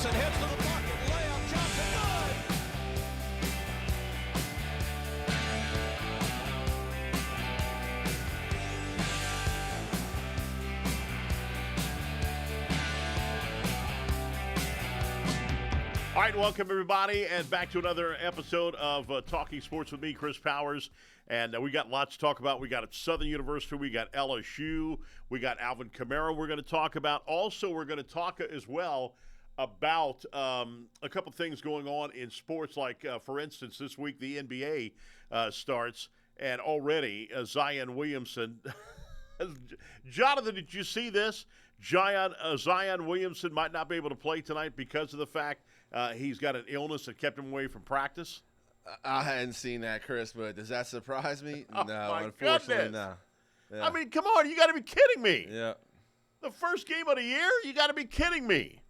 Williamson heads to the bucket. Layup, Johnson, good! All right, welcome everybody, and back to another episode of Talking Sports with me, Chris Powers. And we got lots to talk about. We got Southern University, we got LSU, we got Alvin Kamara we're going to talk about. Also, we're going to talk as well about a couple things going on in sports, like, for instance, this week the NBA starts, and already Zion Williamson. Jonathan, did you see this? Zion Williamson might not be able to play tonight because of the fact he's got an illness that kept him away from practice. I hadn't seen that, Chris, but does that surprise me? Oh, no, my unfortunately, goodness. no. Yeah. I mean, come on, you got to be kidding me. Yeah. The first game of the year, you got to be kidding me.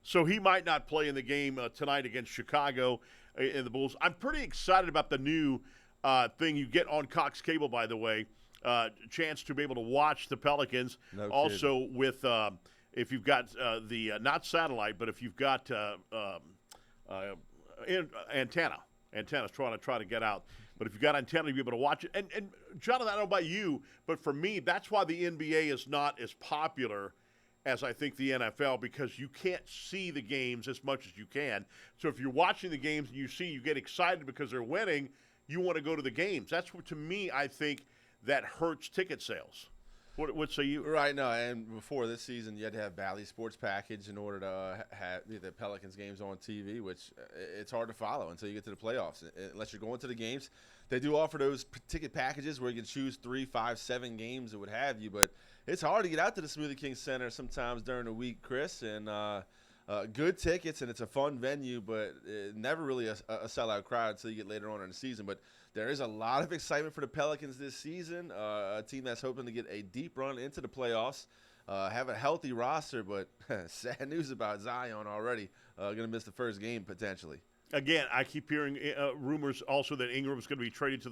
So he might not play in the game tonight against Chicago in the Bulls. I'm pretty excited about the new thing you get on Cox Cable, by the way. Chance to be able to watch the Pelicans. No also kidding. with if you've got the not satellite, but if you've got antenna's trying to get out. But if you've got antenna, you'll be able to watch it. And Jonathan, I don't know about you, but for me, that's why the NBA is not as popular as I think the NFL, because you can't see the games as much as you can. So if you're watching the games and you get excited because they're winning, you want to go to the games. That's what, to me, I think that hurts ticket sales. What say you? Right, no, and before this season, you had to have Bally Sports Package in order to have the Pelicans games on TV, which it's hard to follow until you get to the playoffs. Unless you're going to the games, they do offer those ticket packages where you can choose 3, 5, 7 games or what have you, but it's hard to get out to the Smoothie King Center sometimes during the week, Chris, and good tickets, and it's a fun venue, but never really a sellout crowd until you get later on in the season. But there is a lot of excitement for the Pelicans this season, a team that's hoping to get a deep run into the playoffs, have a healthy roster, but sad news about Zion already, going to miss the first game potentially. Again, I keep hearing rumors also that Ingram's going to be traded to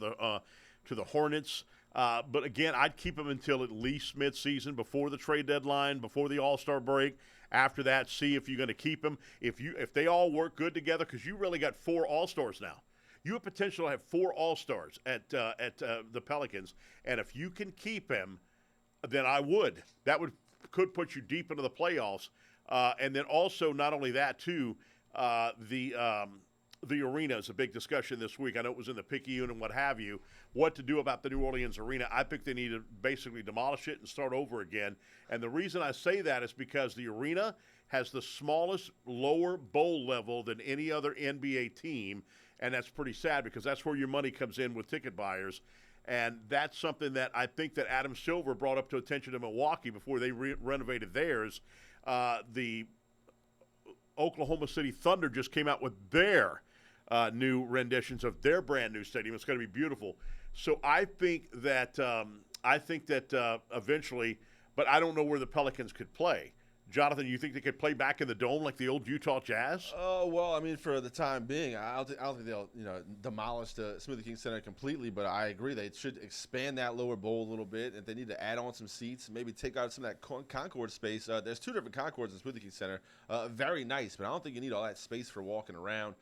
the Hornets. But again, I'd keep him until at least midseason, before the trade deadline, before the All-Star break. After that, see if you're going to keep him. If they all work good together, because you really got 4 All-Stars now. You have potential to have 4 All-Stars at the Pelicans, and if you can keep him, then I would. That could put you deep into the playoffs. And then also, not only that, too, the arena is a big discussion this week. I know it was in the Picayune and what have you. What to do about the New Orleans arena? I think they need to basically demolish it and start over again. And the reason I say that is because the arena has the smallest lower bowl level than any other NBA team, and that's pretty sad because that's where your money comes in with ticket buyers. And that's something that I think that Adam Silver brought up to attention to Milwaukee before they renovated theirs. The Oklahoma City Thunder just came out with their new renditions of their brand new stadium. It's going to be beautiful. So I think that eventually, but I don't know where the Pelicans could play. Jonathan, you think they could play back in the Dome like the old Utah Jazz? Oh, well, I mean, for the time being, I don't think they'll demolish the Smoothie King Center completely, but I agree they should expand that lower bowl a little bit. If they need to add on some seats, maybe take out some of that concourse space. There's 2 different concourses in Smoothie King Center. Very nice, but I don't think you need all that space for walking around.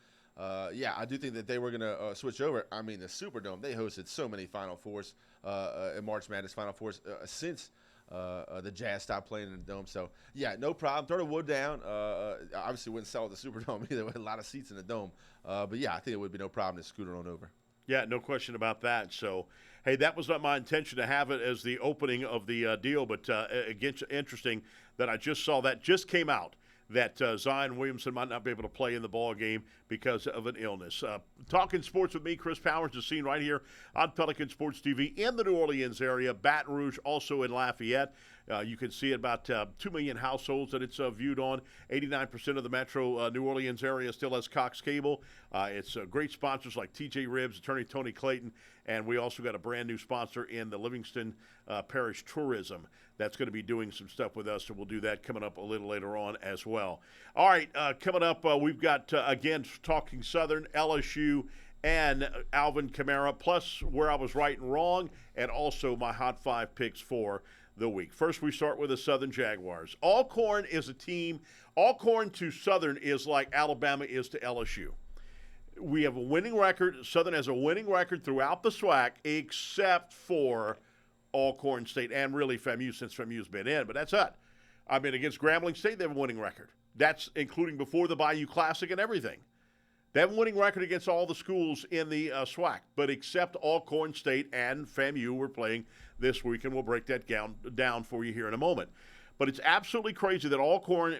Yeah, I do think that they were going to switch over. I mean, the Superdome, they hosted so many Final Fours in March Madness Final Fours since the Jazz stopped playing in the Dome. So, yeah, no problem. Throw the wood down. Obviously wouldn't sell at the Superdome either. With a lot of seats in the Dome. But, yeah, I think it would be no problem to scoot it on over. Yeah, no question about that. So, hey, that was not my intention to have it as the opening of the deal, but again, interesting that I just saw that just came out, that Zion Williamson might not be able to play in the ball game because of an illness. Talking sports with me, Chris Powers, is seen right here on Pelican Sports TV in the New Orleans area, Baton Rouge, also in Lafayette. You can see about 2 million households that it's viewed on. 89% of the metro New Orleans area still has Cox Cable. It's great sponsors like TJ Ribbs, attorney Tony Clayton, and we also got a brand new sponsor in the Livingston Parish Tourism that's going to be doing some stuff with us, so we'll do that coming up a little later on as well. All right, coming up, we've got, again, talking Southern, LSU, and Alvin Kamara, plus where I was right and wrong, and also my Hot 5 picks for the week. First, we start with the Southern Jaguars. Alcorn is a team. Alcorn to Southern is like Alabama is to LSU. We have a winning record. Southern has a winning record throughout the SWAC, except for Alcorn State and really FAMU, since FAMU's been in. But that's it. I mean, against Grambling State, they have a winning record. That's including before the Bayou Classic and everything. They have a winning record against all the schools in the SWAC, but except Alcorn State and FAMU we're playing this week, and we'll break that down for you here in a moment. But it's absolutely crazy that Alcorn,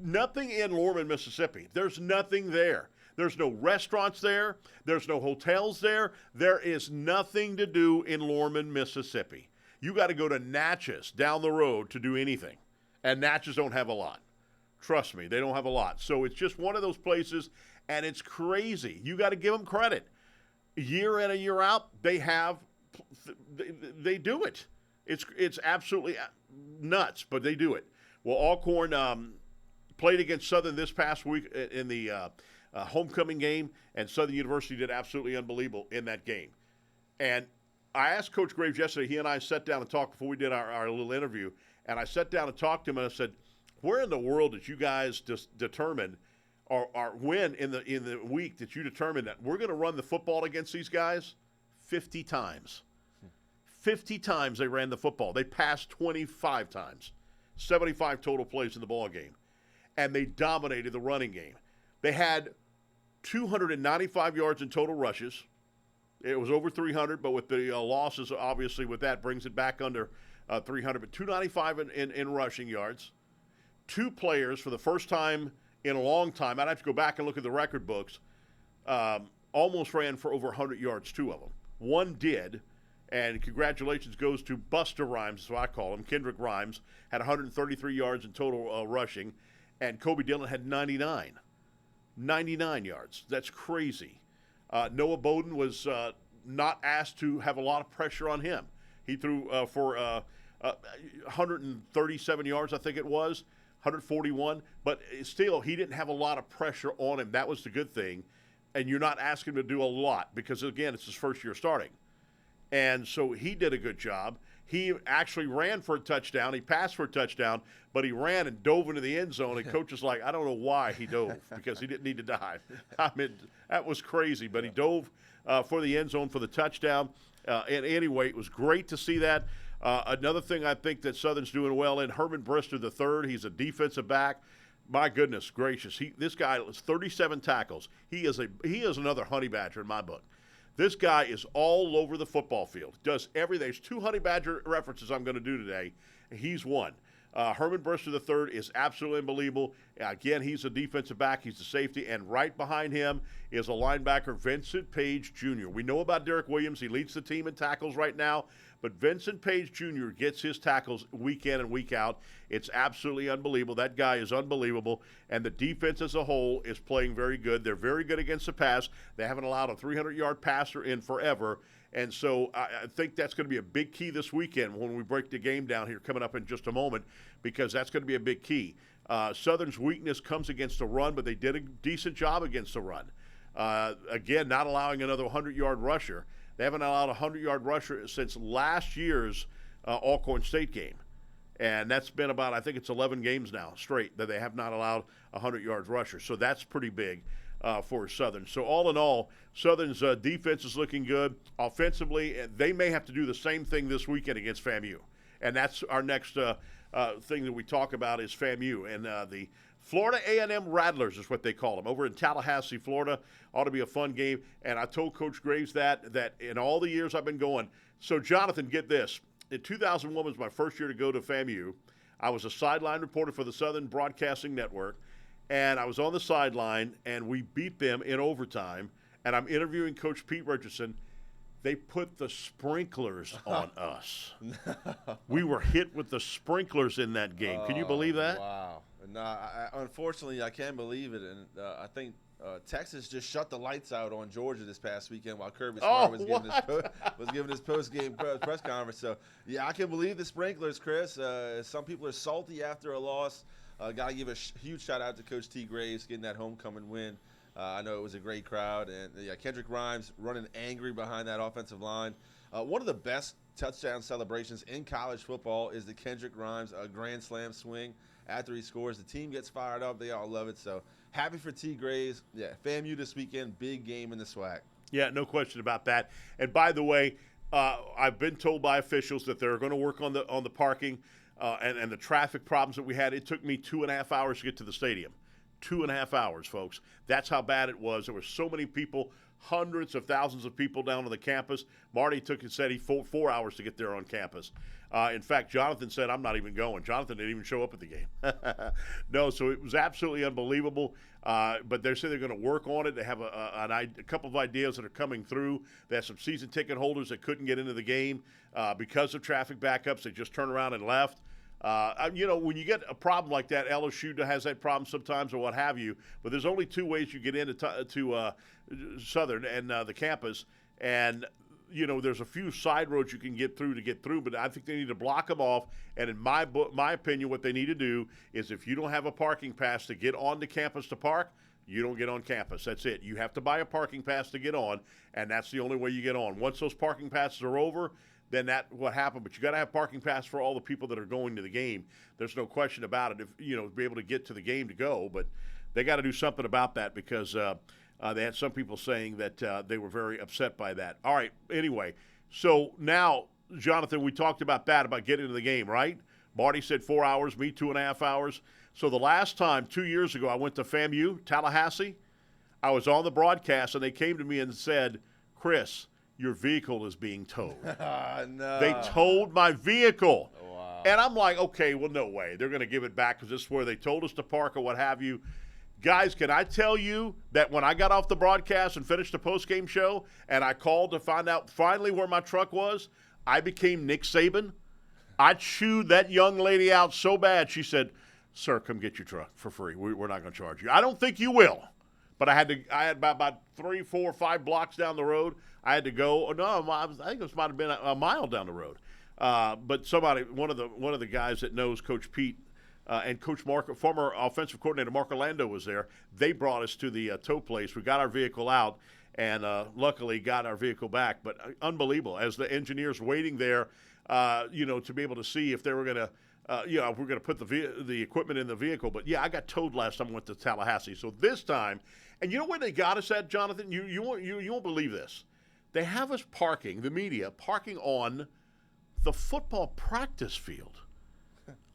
nothing in Lorman, Mississippi. There's nothing there. There's no restaurants there. There's no hotels there. There is nothing to do in Lorman, Mississippi. You got to go to Natchez down the road to do anything, and Natchez don't have a lot. Trust me, they don't have a lot. So it's just one of those places, and it's crazy. You got to give them credit. Year in and year out, they do it. It's absolutely nuts, but they do it. Well, Alcorn played against Southern this past week in the homecoming game, and Southern University did absolutely unbelievable in that game. And I asked Coach Graves yesterday. He and I sat down and talked before we did our little interview, and I sat down and talked to him, and I said, where in the world did you guys just determine, or when in the week that you determined that we're going to run the football against these guys? 50 times. 50 times they ran the football. They passed 25 times. 75 total plays in the ball game. And they dominated the running game. They had 295 yards in total rushes. It was over 300, but with the losses, obviously, with that, brings it back under 300. But 295 in rushing yards. Two players for the first time in a long time, I'd have to go back and look at the record books, almost ran for over 100 yards, two of them. One did, and congratulations goes to Buster Rhymes, is what I call him. Kendrick Rhymes had 133 yards in total rushing, and Kobe Dillon had 99. 99 yards. That's crazy. Noah Bowden was not asked to have a lot of pressure on him. He threw for 137 yards, I think it was. 141, but still, he didn't have a lot of pressure on him. That was the good thing. And you're not asking him to do a lot because, again, it's his first year starting. And so he did a good job. He actually ran for a touchdown. He passed for a touchdown, but he ran and dove into the end zone. And coach was like, I don't know why he dove because he didn't need to dive. I mean, that was crazy, but he dove for the end zone for the touchdown. And anyway, it was great to see that. Another thing I think that Southern's doing well in, Herman Brister III, he's a defensive back. My goodness gracious, this guy has 37 tackles. He is another honey badger in my book. This guy is all over the football field. Does everything. There's 2 honey badger references I'm going to do today. He's one. Herman Brister III is absolutely unbelievable. Again, he's a defensive back. He's a safety. And right behind him is a linebacker, Vincent Page Jr. We know about Derek Williams. He leads the team in tackles right now. But Vincent Page Jr. gets his tackles week in and week out. It's absolutely unbelievable. That guy is unbelievable. And the defense as a whole is playing very good. They're very good against the pass. They haven't allowed a 300-yard passer in forever. And so I think that's going to be a big key this weekend when we break the game down here coming up in just a moment, because that's going to be a big key. Southern's weakness comes against the run, but they did a decent job against the run. Again, not allowing another 100-yard rusher. They haven't allowed a 100-yard rusher since last year's Alcorn State game. And that's been about, I think it's 11 games now straight that they have not allowed a 100-yard rusher. So that's pretty big for Southern. So all in all, Southern's defense is looking good. Offensively, they may have to do the same thing this weekend against FAMU. And that's our next thing that we talk about is FAMU. And the Florida A&M Rattlers is what they call them, over in Tallahassee, Florida. Ought to be a fun game. And I told Coach Graves that in all the years I've been going. So, Jonathan, get this. In 2001 was my first year to go to FAMU. I was a sideline reporter for the Southern Broadcasting Network. And I was on the sideline, and we beat them in overtime. And I'm interviewing Coach Pete Richardson. They put the sprinklers on us. We were hit with the sprinklers in that game. Can you believe that? Wow. No, unfortunately, I can't believe it. And I think Texas just shut the lights out on Georgia this past weekend while Kirby Smart was giving his post-game press conference. So, yeah, I can believe the sprinklers, Chris. Some people are salty after a loss. Got to give a huge shout-out to Coach T. Graves getting that homecoming win. I know it was a great crowd, and Kendrick Grimes running angry behind that offensive line. One of the best touchdown celebrations in college football is the Kendrick Grimes grand slam swing after he scores. The team gets fired up. They all love it. So happy for T. Grays. Yeah, FAMU this weekend, big game in the SWAC. Yeah, no question about that. And by the way, I've been told by officials that they're going to work on the parking and the traffic problems that we had. It took me 2.5 hours to get to the stadium. 2.5 hours, folks. That's how bad it was. There were so many people, hundreds of thousands of people down on the campus. Marty said he 4 hours to get there on campus. In fact, Jonathan said, I'm not even going. Jonathan didn't even show up at the game. No, so it was absolutely unbelievable. But they say they're going to work on it. They have a couple of ideas that are coming through. They have some season ticket holders that couldn't get into the game because of traffic backups. They just turned around and left. When you get a problem like that, LSU has that problem sometimes or what have you, but there's only two ways you get into Southern and the campus, and there's a few side roads you can get through, but I think they need to block them off, and in my opinion, what they need to do is if you don't have a parking pass to get onto campus to park, you don't get on campus. That's it. You have to buy a parking pass to get on, and that's the only way you get on. Once those parking passes are over, then that's what happened. But you got to have parking pass for all the people that are going to the game. There's no question about it. If be able to get to the game to go, but they got to do something about that because they had some people saying that they were very upset by that. All right. Anyway, so now, Jonathan, we talked about getting to the game, right? Marty said 4 hours, me 2.5 hours. So the last time, 2 years ago, I went to FAMU, Tallahassee. I was on the broadcast, and they came to me and said, Chris, your vehicle is being towed. No. They towed my vehicle. Wow. And I'm like, okay, well, no way. They're going to give it back because this is where they told us to park or what have you. Guys, can I tell you that when I got off the broadcast and finished the postgame show and I called to find out finally where my truck was, I became Nick Saban. I chewed that young lady out so bad. She said, sir, come get your truck for free. We're not going to charge you. I don't think you will. But I had about 3, 4, 5 blocks down the road. I had to go. I think it might have been a mile down the road. But one of the guys that knows Coach Pete and Coach Mark, former offensive coordinator Mark Orlando was there. They brought us to the tow place. We got our vehicle out, and luckily got our vehicle back. But unbelievable, as the engineers waiting there, to be able to see if they were going to. If we're going to put the equipment in the vehicle. But, yeah, I got towed last time I went to Tallahassee. So this time, and you know where they got us at, Jonathan? You won't believe this. They have us parking, the media, parking on the football practice field.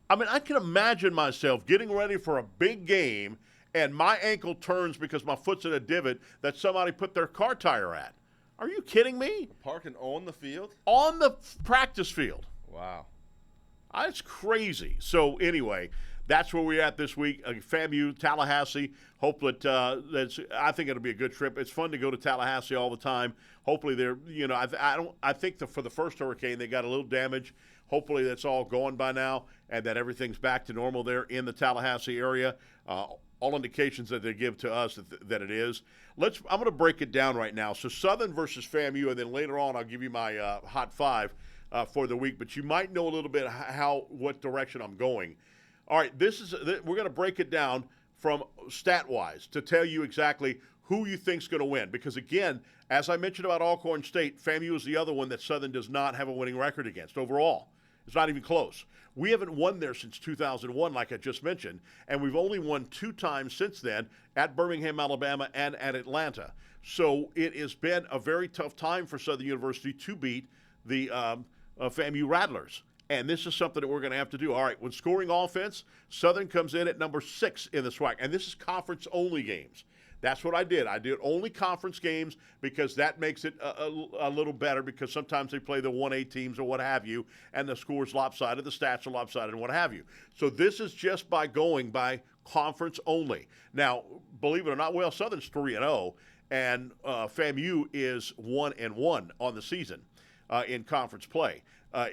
I mean, I can imagine myself getting ready for a big game and my ankle turns because my foot's in a divot that somebody put their car tire at. Are you kidding me? Parking on the field? On the practice field. Wow. That's crazy. So anyway, that's where we're at this week. FAMU, Tallahassee. Hope that I think it'll be a good trip. It's fun to go to Tallahassee all the time. Hopefully they're I think for the first hurricane they got a little damage. Hopefully that's all gone by now and that everything's back to normal there in the Tallahassee area. All indications that they give to us that it is. I'm going to break it down right now. So Southern versus FAMU, and then later on I'll give you my hot five for the week. But you might know a little bit what direction I'm going. All right, we're going to break it down from stat-wise to tell you exactly who you think's going to win. Because again, as I mentioned about Alcorn State, FAMU is the other one that Southern does not have a winning record against overall. It's not even close. We haven't won there since 2001, like I just mentioned, and we've only won 2 times since then at Birmingham, Alabama, and at Atlanta. So it has been a very tough time for Southern University to beat the FAMU Rattlers. And this is something that we're going to have to do. All right, when scoring offense, Southern comes in at number 6 in the SWAC. And this is conference-only games. That's what I did. I did only conference games because that makes it a little better because sometimes they play the 1A teams or what have you, and the score's lopsided, the stats are lopsided, and what have you. So this is just by going by conference only. Now, believe it or not, well, Southern's 3-0, and FAMU is 1-1 on the season in conference play.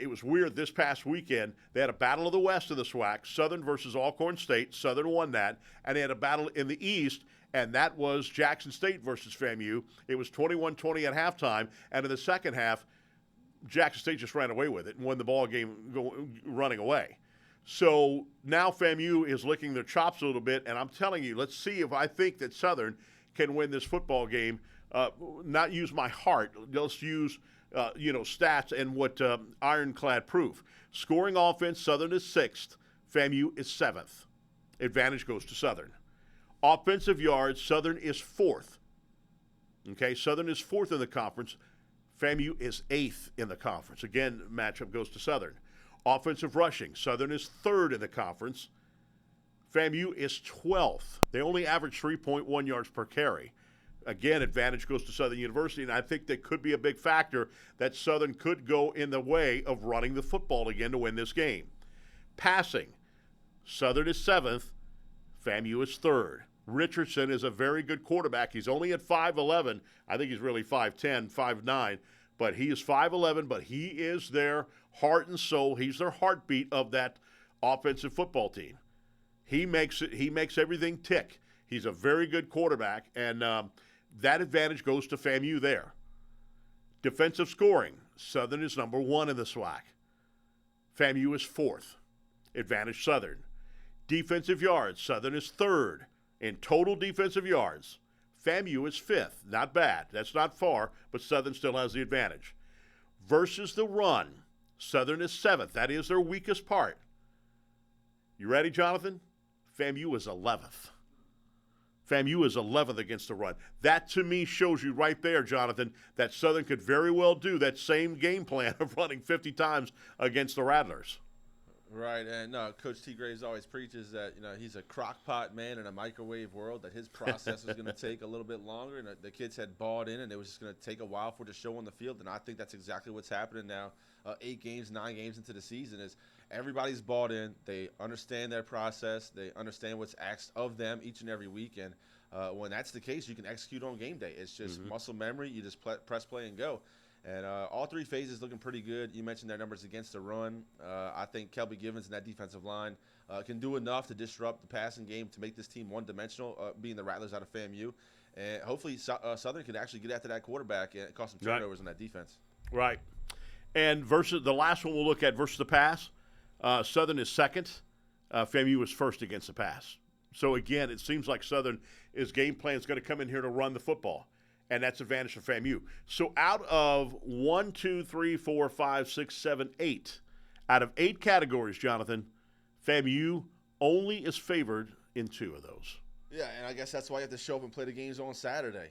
It was weird this past weekend. They had a battle of the West of the SWAC, Southern versus Alcorn State. Southern won that. And they had a battle in the East, and that was Jackson State versus FAMU. It was 21-20 at halftime. And in the second half, Jackson State just ran away with it and won the ball game running away. So now FAMU is licking their chops a little bit, and I'm telling you, let's see if I think that Southern can win this football game. Not use my heart. Let's use stats and what ironclad proof. Scoring offense, Southern is 6th. FAMU is 7th. Advantage goes to Southern. Offensive yards, Southern is 4th. Okay, Southern is 4th in the conference. FAMU is 8th in the conference. Again, matchup goes to Southern. Offensive rushing, Southern is 3rd in the conference. FAMU is 12th. They only average 3.1 yards per carry. Again, advantage goes to Southern University, and I think that could be a big factor that Southern could go in the way of running the football again to win this game. Passing, Southern is 7th. FAMU is 3rd. Richardson is a very good quarterback. He's only at 5'11". I think he's really 5'10", 5'9", but he is 5'11", but he is their heart and soul. He's their heartbeat of that offensive football team. He makes everything tick. He's a very good quarterback, and that advantage goes to FAMU there. Defensive scoring, Southern is number 1 in the SWAC. FAMU is 4th. Advantage Southern. Defensive yards, Southern is 3rd. In total defensive yards, FAMU is 5th. Not bad. That's not far, but Southern still has the advantage. Versus the run, Southern is 7th. That is their weakest part. You ready, Jonathan? FAMU is 11th. FAMU is 11th against the run. That, to me, shows you right there, Jonathan, that Southern could very well do that same game plan of running 50 times against the Rattlers. Right, and Coach T. Graves always preaches that he's a crock pot man in a microwave world, that his process is going to take a little bit longer, and the kids had bought in, and it was just going to take a while for it to show on the field, and I think that's exactly what's happening now. 8 games, 9 games into the season is everybody's bought in. They understand their process. They understand what's asked of them each and every week, and when that's the case, you can execute on game day. It's just muscle memory. You just press play and go. And all 3 phases looking pretty good. You mentioned their numbers against the run. I think Kelby Givens and that defensive line can do enough to disrupt the passing game to make this team one-dimensional, being the Rattlers out of FAMU. And hopefully Southern can actually get after that quarterback and cause some turnovers on that defense. Right. And versus the last one we'll look at versus the pass, Southern is 2nd. FAMU is 1st against the pass. So, again, it seems like Southern, his game plan is going to come in here to run the football. And that's advantage for FAMU. So out of 1, 2, 3, 4, 5, 6, 7, 8, out of 8 categories, Jonathan, FAMU only is favored in 2 of those. Yeah, and I guess that's why you have to show up and play the games on Saturday.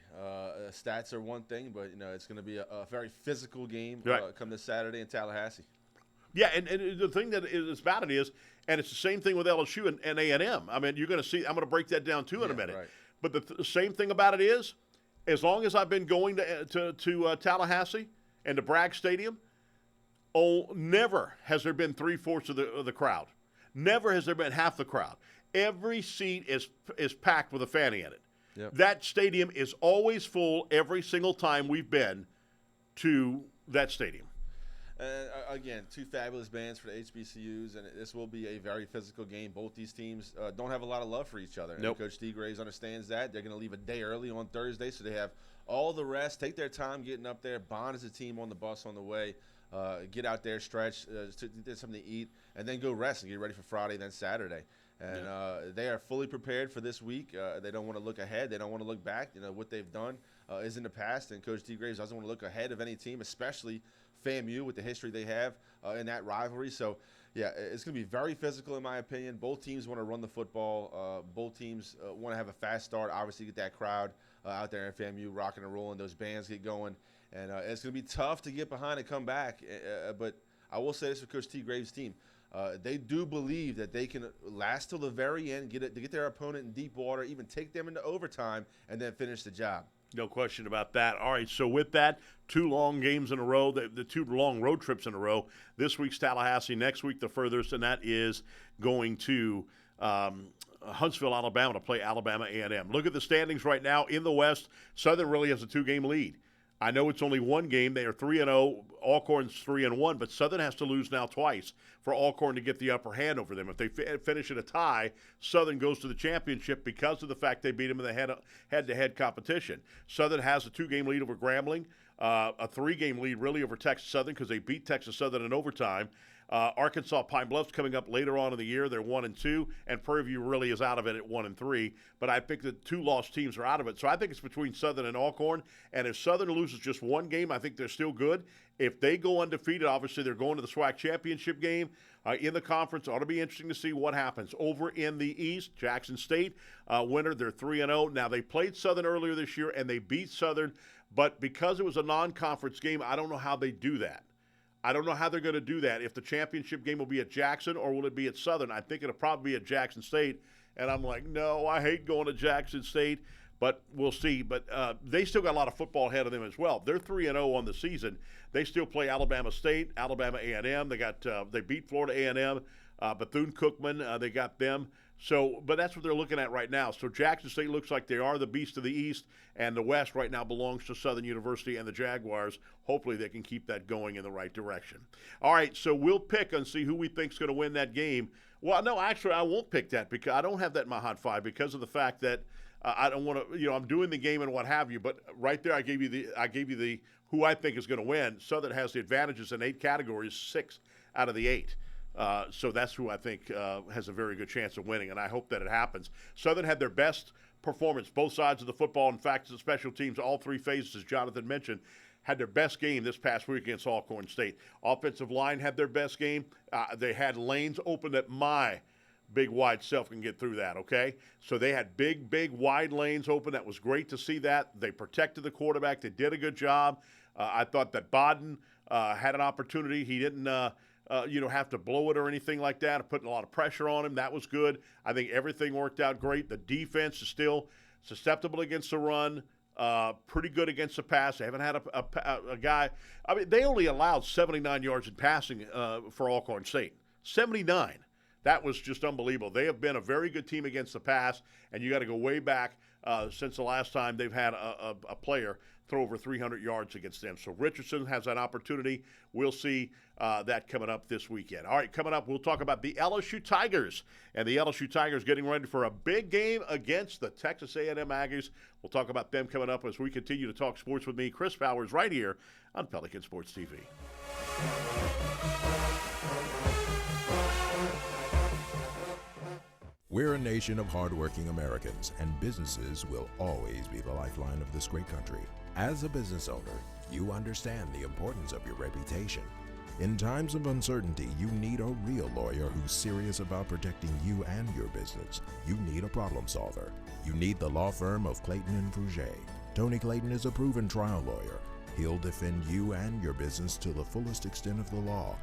Stats are one thing, but it's going to be a very physical game come this Saturday in Tallahassee. Yeah, and the thing that is about it is, and it's the same thing with LSU and A&M. I mean, you're going to see. I'm going to break that down too in a minute. Right. But the same thing about it is, as long as I've been going to Tallahassee and to Bragg Stadium, never has there been 3/4 of the crowd. Never has there been half the crowd. Every seat is packed with a fanny in it. Yep. That stadium is always full every single time we've been to that stadium. Again, 2 fabulous bands for the HBCUs, and this will be a very physical game. Both these teams don't have a lot of love for each other. Nope. And Coach D. Graves understands that. They're going to leave a day early on Thursday, so they have all the rest. Take their time getting up there, bond as a team on the bus on the way, get out there, stretch, get something to eat, and then go rest and get ready for Friday, then Saturday. And they are fully prepared for this week. They don't want to look ahead. They don't want to look back. What they've done is in the past, and Coach D. Graves doesn't want to look ahead of any team, especially FAMU with the history they have in that rivalry. So, yeah, it's going to be very physical in my opinion. Both teams want to run the football. Both teams want to have a fast start, obviously get that crowd out there in FAMU rocking and rolling, those bands get going. And it's going to be tough to get behind and come back. But I will say this for Coach T. Graves' team. They do believe that they can last till the very end, get their opponent in deep water, even take them into overtime, and then finish the job. No question about that. All right, so with that, 2 long games in a row, the 2 long road trips in a row. This week's Tallahassee, next week the furthest, and that is going to Huntsville, Alabama, to play Alabama A&M. Look at the standings right now in the West. Southern really has a 2-game lead. I know it's only 1 game. They are 3-0. Alcorn's 3-1, but Southern has to lose now twice for Alcorn to get the upper hand over them. If they finish in a tie, Southern goes to the championship because of the fact they beat them in the head-to-head competition. Southern has a 2-game lead over Grambling, a 3-game lead really over Texas Southern because they beat Texas Southern in overtime. Arkansas Pine Bluff's coming up later on in the year. They're 1-2, and Prairie View really is out of it at 1-3. But I think the 2 lost teams are out of it. So I think it's between Southern and Alcorn. And if Southern loses just one game, I think they're still good. If they go undefeated, obviously they're going to the SWAC championship game in the conference. It ought to be interesting to see what happens. Over in the East, Jackson State winner, they're 3-0. Now, they played Southern earlier this year, and they beat Southern. But because it was a non-conference game, I don't know how they do that. I don't know how they're going to do that. If the championship game will be at Jackson or will it be at Southern? I think it'll probably be at Jackson State. And I'm like, no, I hate going to Jackson State. But we'll see. But they still got a lot of football ahead of them as well. They're 3-0 on the season. They still play Alabama State, Alabama A&M. They beat Florida A&M, Bethune-Cookman. They got them. So, but that's what they're looking at right now. So Jackson State looks like they are the beast of the East, and the West right now belongs to Southern University and the Jaguars. Hopefully they can keep that going in the right direction. All right, so we'll pick and see who we think is going to win that game. Well, no, actually, I won't pick that because I don't have that in my hot five because of the fact that I don't want to. I'm doing the game and what have you. But right there, I gave you the who I think is going to win. Southern has the advantages in 8 categories, 6 out of the 8. So that's who I think has a very good chance of winning, and I hope that it happens. Southern had their best performance, both sides of the football. In fact, the special teams, all 3 phases, as Jonathan mentioned, had their best game this past week against Alcorn State. Offensive line had their best game. They had lanes open that my big, wide self can get through that, okay? So they had big, wide lanes open. That was great to see that. They protected the quarterback. They did a good job. I thought that Bodden had an opportunity. He didn't have to blow it or anything like that, putting a lot of pressure on him. That was good. I think everything worked out great. The defense is still susceptible against the run, pretty good against the pass. They haven't had a guy. I mean, they only allowed 79 yards in passing for Alcorn State. 79. That was just unbelievable. They have been a very good team against the pass, and you got to go way back since the last time they've had a player throw over 300 yards against them. So Richardson has an opportunity. We'll see that coming up this weekend. All right, coming up, we'll talk about the LSU Tigers. And the LSU Tigers getting ready for a big game against the Texas A&M Aggies. We'll talk about them coming up as we continue to talk sports with me, Chris Powers, right here on Pelican Sports TV. We're a nation of hardworking Americans, and businesses will always be the lifeline of this great country. As a business owner, you understand the importance of your reputation. In times of uncertainty, you need a real lawyer who's serious about protecting you and your business. You need a problem solver. You need the law firm of Clayton and Fouger. Tony Clayton is a proven trial lawyer. He'll defend you and your business to the fullest extent of the law.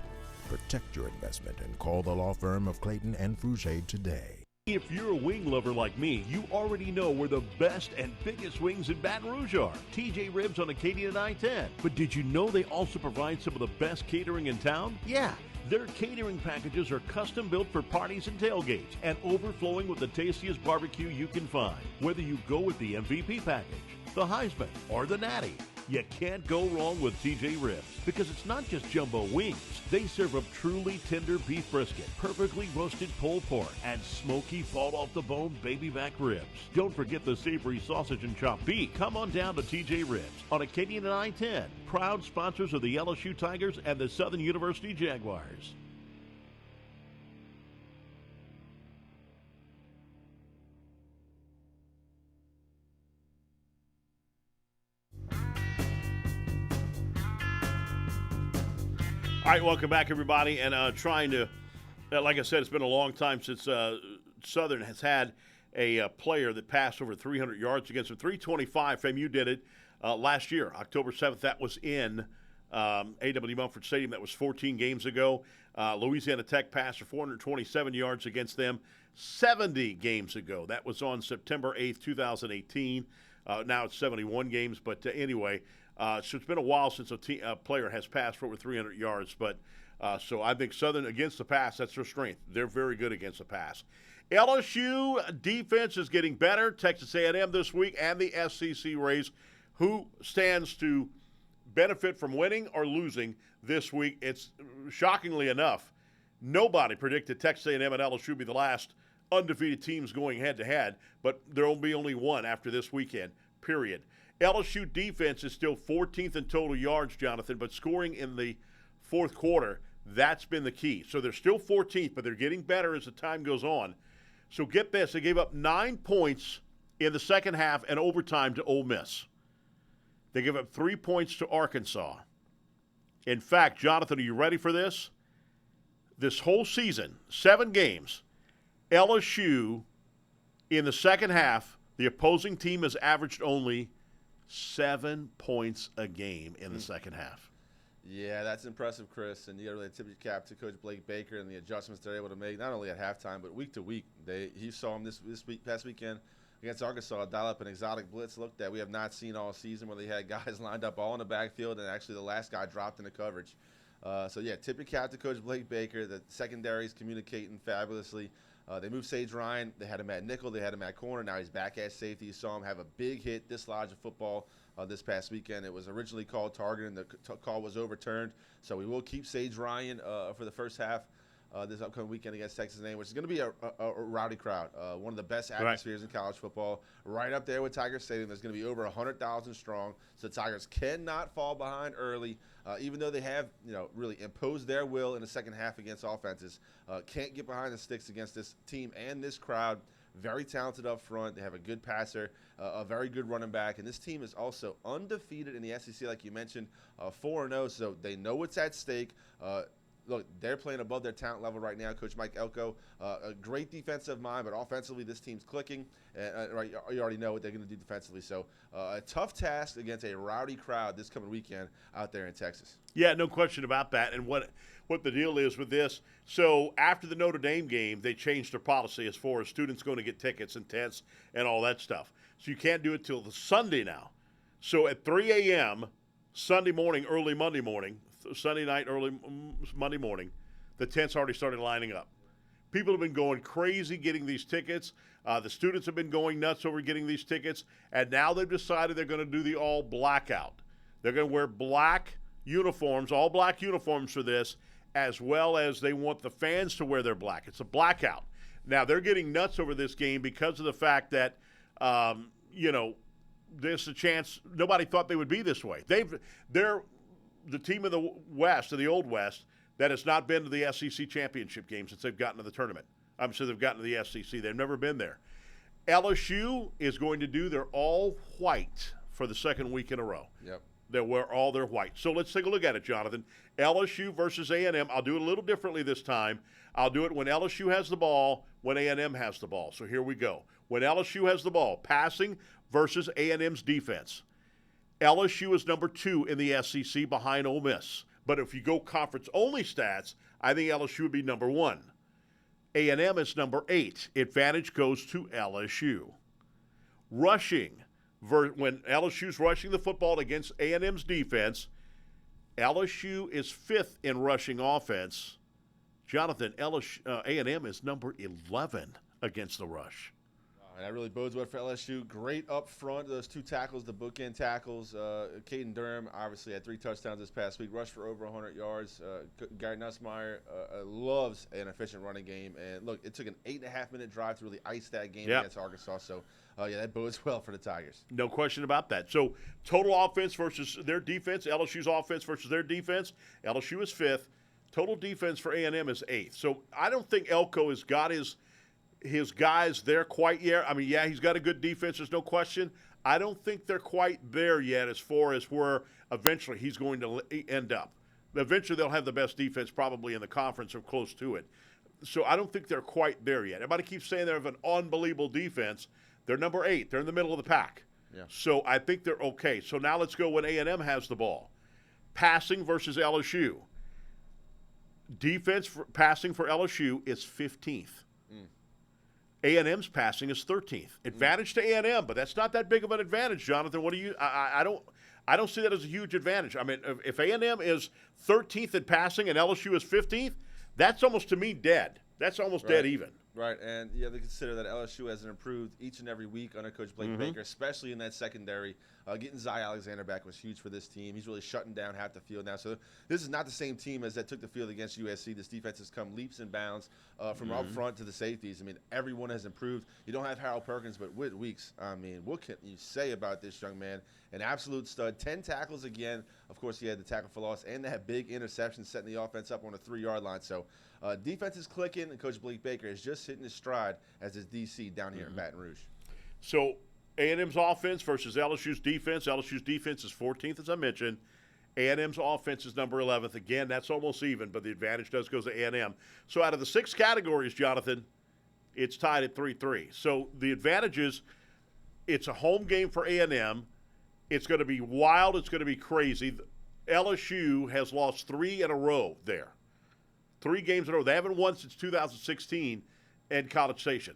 Protect your investment and call the law firm of Clayton and Fouger today. If you're a wing lover like me, you already know where the best and biggest wings in Baton Rouge are. TJ Ribs on Acadian and I-10. But did you know they also provide some of the best catering in town? Yeah. Their catering packages are custom built for parties and tailgates and overflowing with the tastiest barbecue you can find. Whether you go with the MVP package, the Heisman, or the Natty, you can't go wrong with TJ Ribs because it's not just jumbo wings. They serve up truly tender beef brisket, perfectly roasted pulled pork, and smoky fall-off-the-bone baby back ribs. Don't forget the savory sausage and chopped beef. Come on down to TJ Ribs on Acadian and I-10, proud sponsors of the LSU Tigers and the Southern University Jaguars. All right, welcome back, everybody. And trying to, like I said, it's been a long time since Southern has had a player that passed over 300 yards against them. 325, FAMU did it last year, October 7th. That was in A.W. Mumford Stadium. That was 14 games ago. Louisiana Tech passed for 427 yards against them 70 games ago. That was on September 8th, 2018. Now it's 71 games, but anyway. So it's been a while since a player has passed for over 300 yards. But so I think Southern against the pass, that's their strength. They're very good against the pass. LSU defense is getting better. Texas A&M this week and the SEC race. Who stands to benefit from winning or losing this week? It's shockingly enough, nobody predicted Texas A&M and LSU would be the last undefeated teams going head-to-head. But there will be only one after this weekend, period. LSU defense is still 14th in total yards, Jonathan, but scoring in the fourth quarter, That's been the key. So they're still 14th, but they're getting better as the time goes on. So get this, they gave up 9 points in the second half and overtime to Ole Miss. They gave up 3 points to Arkansas. In fact, Jonathan, are you ready for this? This whole season, 7 games, LSU in the second half, the opposing team has averaged only 7 points a game in the second half. Yeah, that's impressive, Chris. And you got to really tip your cap to Coach Blake Baker and the adjustments they're able to make, not only at halftime, but week to week. He saw him this past weekend against Arkansas, dial up an exotic blitz look that we have not seen all season, where they had guys lined up all in the backfield, and actually the last guy dropped into coverage. So, yeah, tip your cap to Coach Blake Baker. The secondary is communicating fabulously. They moved Sage Ryan. They had him at nickel. They had him at corner. Now he's back at safety. You saw him have a big hit, dislodge of football this past weekend. It was originally called target, and the call was overturned. So we will keep Sage Ryan for the first half this upcoming weekend against Texas A&M, which is going to be a rowdy crowd. One of the best atmospheres in college football. Right up there with Tiger Stadium. There's going to be over 100,000 strong. So the Tigers cannot fall behind early. Even though they have, really imposed their will in the second half against offenses, can't get behind the sticks against this team and this crowd. Very talented up front. They have a good passer, a very good running back, and this team is also undefeated in the SEC, like you mentioned, 4-0. So they know what's at stake. Look, they're playing above their talent level right now. Coach Mike Elko, a great defensive mind, but offensively this team's clicking. Right, you already know what they're going to do defensively. So a tough task against a rowdy crowd this coming weekend out there in Texas. Yeah, no question about that. And what the deal is with this, so after the Notre Dame game, they changed their policy as far as students going to get tickets and tents and all that stuff. So you can't do it till the Sunday now. So at 3 a.m. Sunday morning, early Monday morning, Sunday night, early Monday morning, the tents already started lining up. People have been going crazy getting these tickets. The students have been going nuts over getting these tickets. And now they've decided they're going to do the all blackout. They're going to wear black uniforms, all black uniforms for this, as well as they want the fans to wear their black. It's a blackout. Now, they're getting nuts over this game because of the fact that, there's a chance nobody thought they would be this way. They're the team of the West, of the Old West, that has not been to the SEC championship game since they've gotten to the tournament. So they've gotten to the SEC. They've never been there. LSU is going to do their all white for the second week in a row. Yep. They'll wear all their white. So let's take a look at it, Jonathan. LSU versus A&M. I'll do it a little differently this time. I'll do it when LSU has the ball, when A&M has the ball. So here we go. When LSU has the ball, passing versus A&M's defense. LSU is number 2 in the SEC behind Ole Miss. But if you go conference-only stats, I think LSU would be number 1. A&M is number 8. Advantage goes to LSU. Rushing. When LSU's rushing the football against A&M's defense, LSU is 5th in rushing offense. Jonathan, A&M is number 11 against the rush. And that really bodes well for LSU. Great up front, those 2 tackles, the bookend tackles. Caden Durham obviously had 3 touchdowns this past week, rushed for over 100 yards. Gary Nussmeier loves an efficient running game. And, look, it took an 8.5-minute drive to really ice that game against Arkansas. So, that bodes well for the Tigers. No question about that. So, total offense versus their defense, LSU's offense versus their defense. LSU is 5th. Total defense for A&M is 8th. So, I don't think Elko has got his guys there quite yet. I mean, yeah, he's got a good defense, there's no question. I don't think they're quite there yet as far as where eventually he's going to end up. Eventually they'll have the best defense probably in the conference or close to it. So I don't think they're quite there yet. Everybody keeps saying they have an unbelievable defense. They're number 8. They're in the middle of the pack. Yeah. So I think they're okay. So now let's go when A&M has the ball. Passing versus LSU. Defense passing for LSU is 15th. A&M's passing is 13th. Advantage to A&M, but that's not that big of an advantage, Jonathan. What do you? I don't see that as a huge advantage. I mean, if A&M is 13th in passing and LSU is 15th, that's almost to me dead. That's almost dead even. Right, and you have to consider that LSU has improved each and every week under Coach Blake Baker, especially in that secondary. Getting Zy Alexander back was huge for this team. He's really shutting down half the field now. So this is not the same team as that took the field against USC. This defense has come leaps and bounds from up front to the safeties. I mean, everyone has improved. You don't have Harold Perkins, but Whit Weeks, I mean, what can you say about this young man? An absolute stud. 10 tackles again. Of course, he had the tackle for loss and that big interception setting the offense up on the 3-yard line. So defense is clicking, and Coach Blake Baker is just hitting his stride as his DC down here in Baton Rouge. So A&M's offense versus LSU's defense. LSU's defense is 14th, as I mentioned. A&M's offense is number 11th. Again, that's almost even, but the advantage does go to A&M. So out of the 6 categories, Jonathan, it's tied at 3-3. So the advantage is it's a home game for A&M. It's going to be wild. It's going to be crazy. LSU has lost 3 in a row there. 3 games in a row. They haven't won since 2016 at College Station.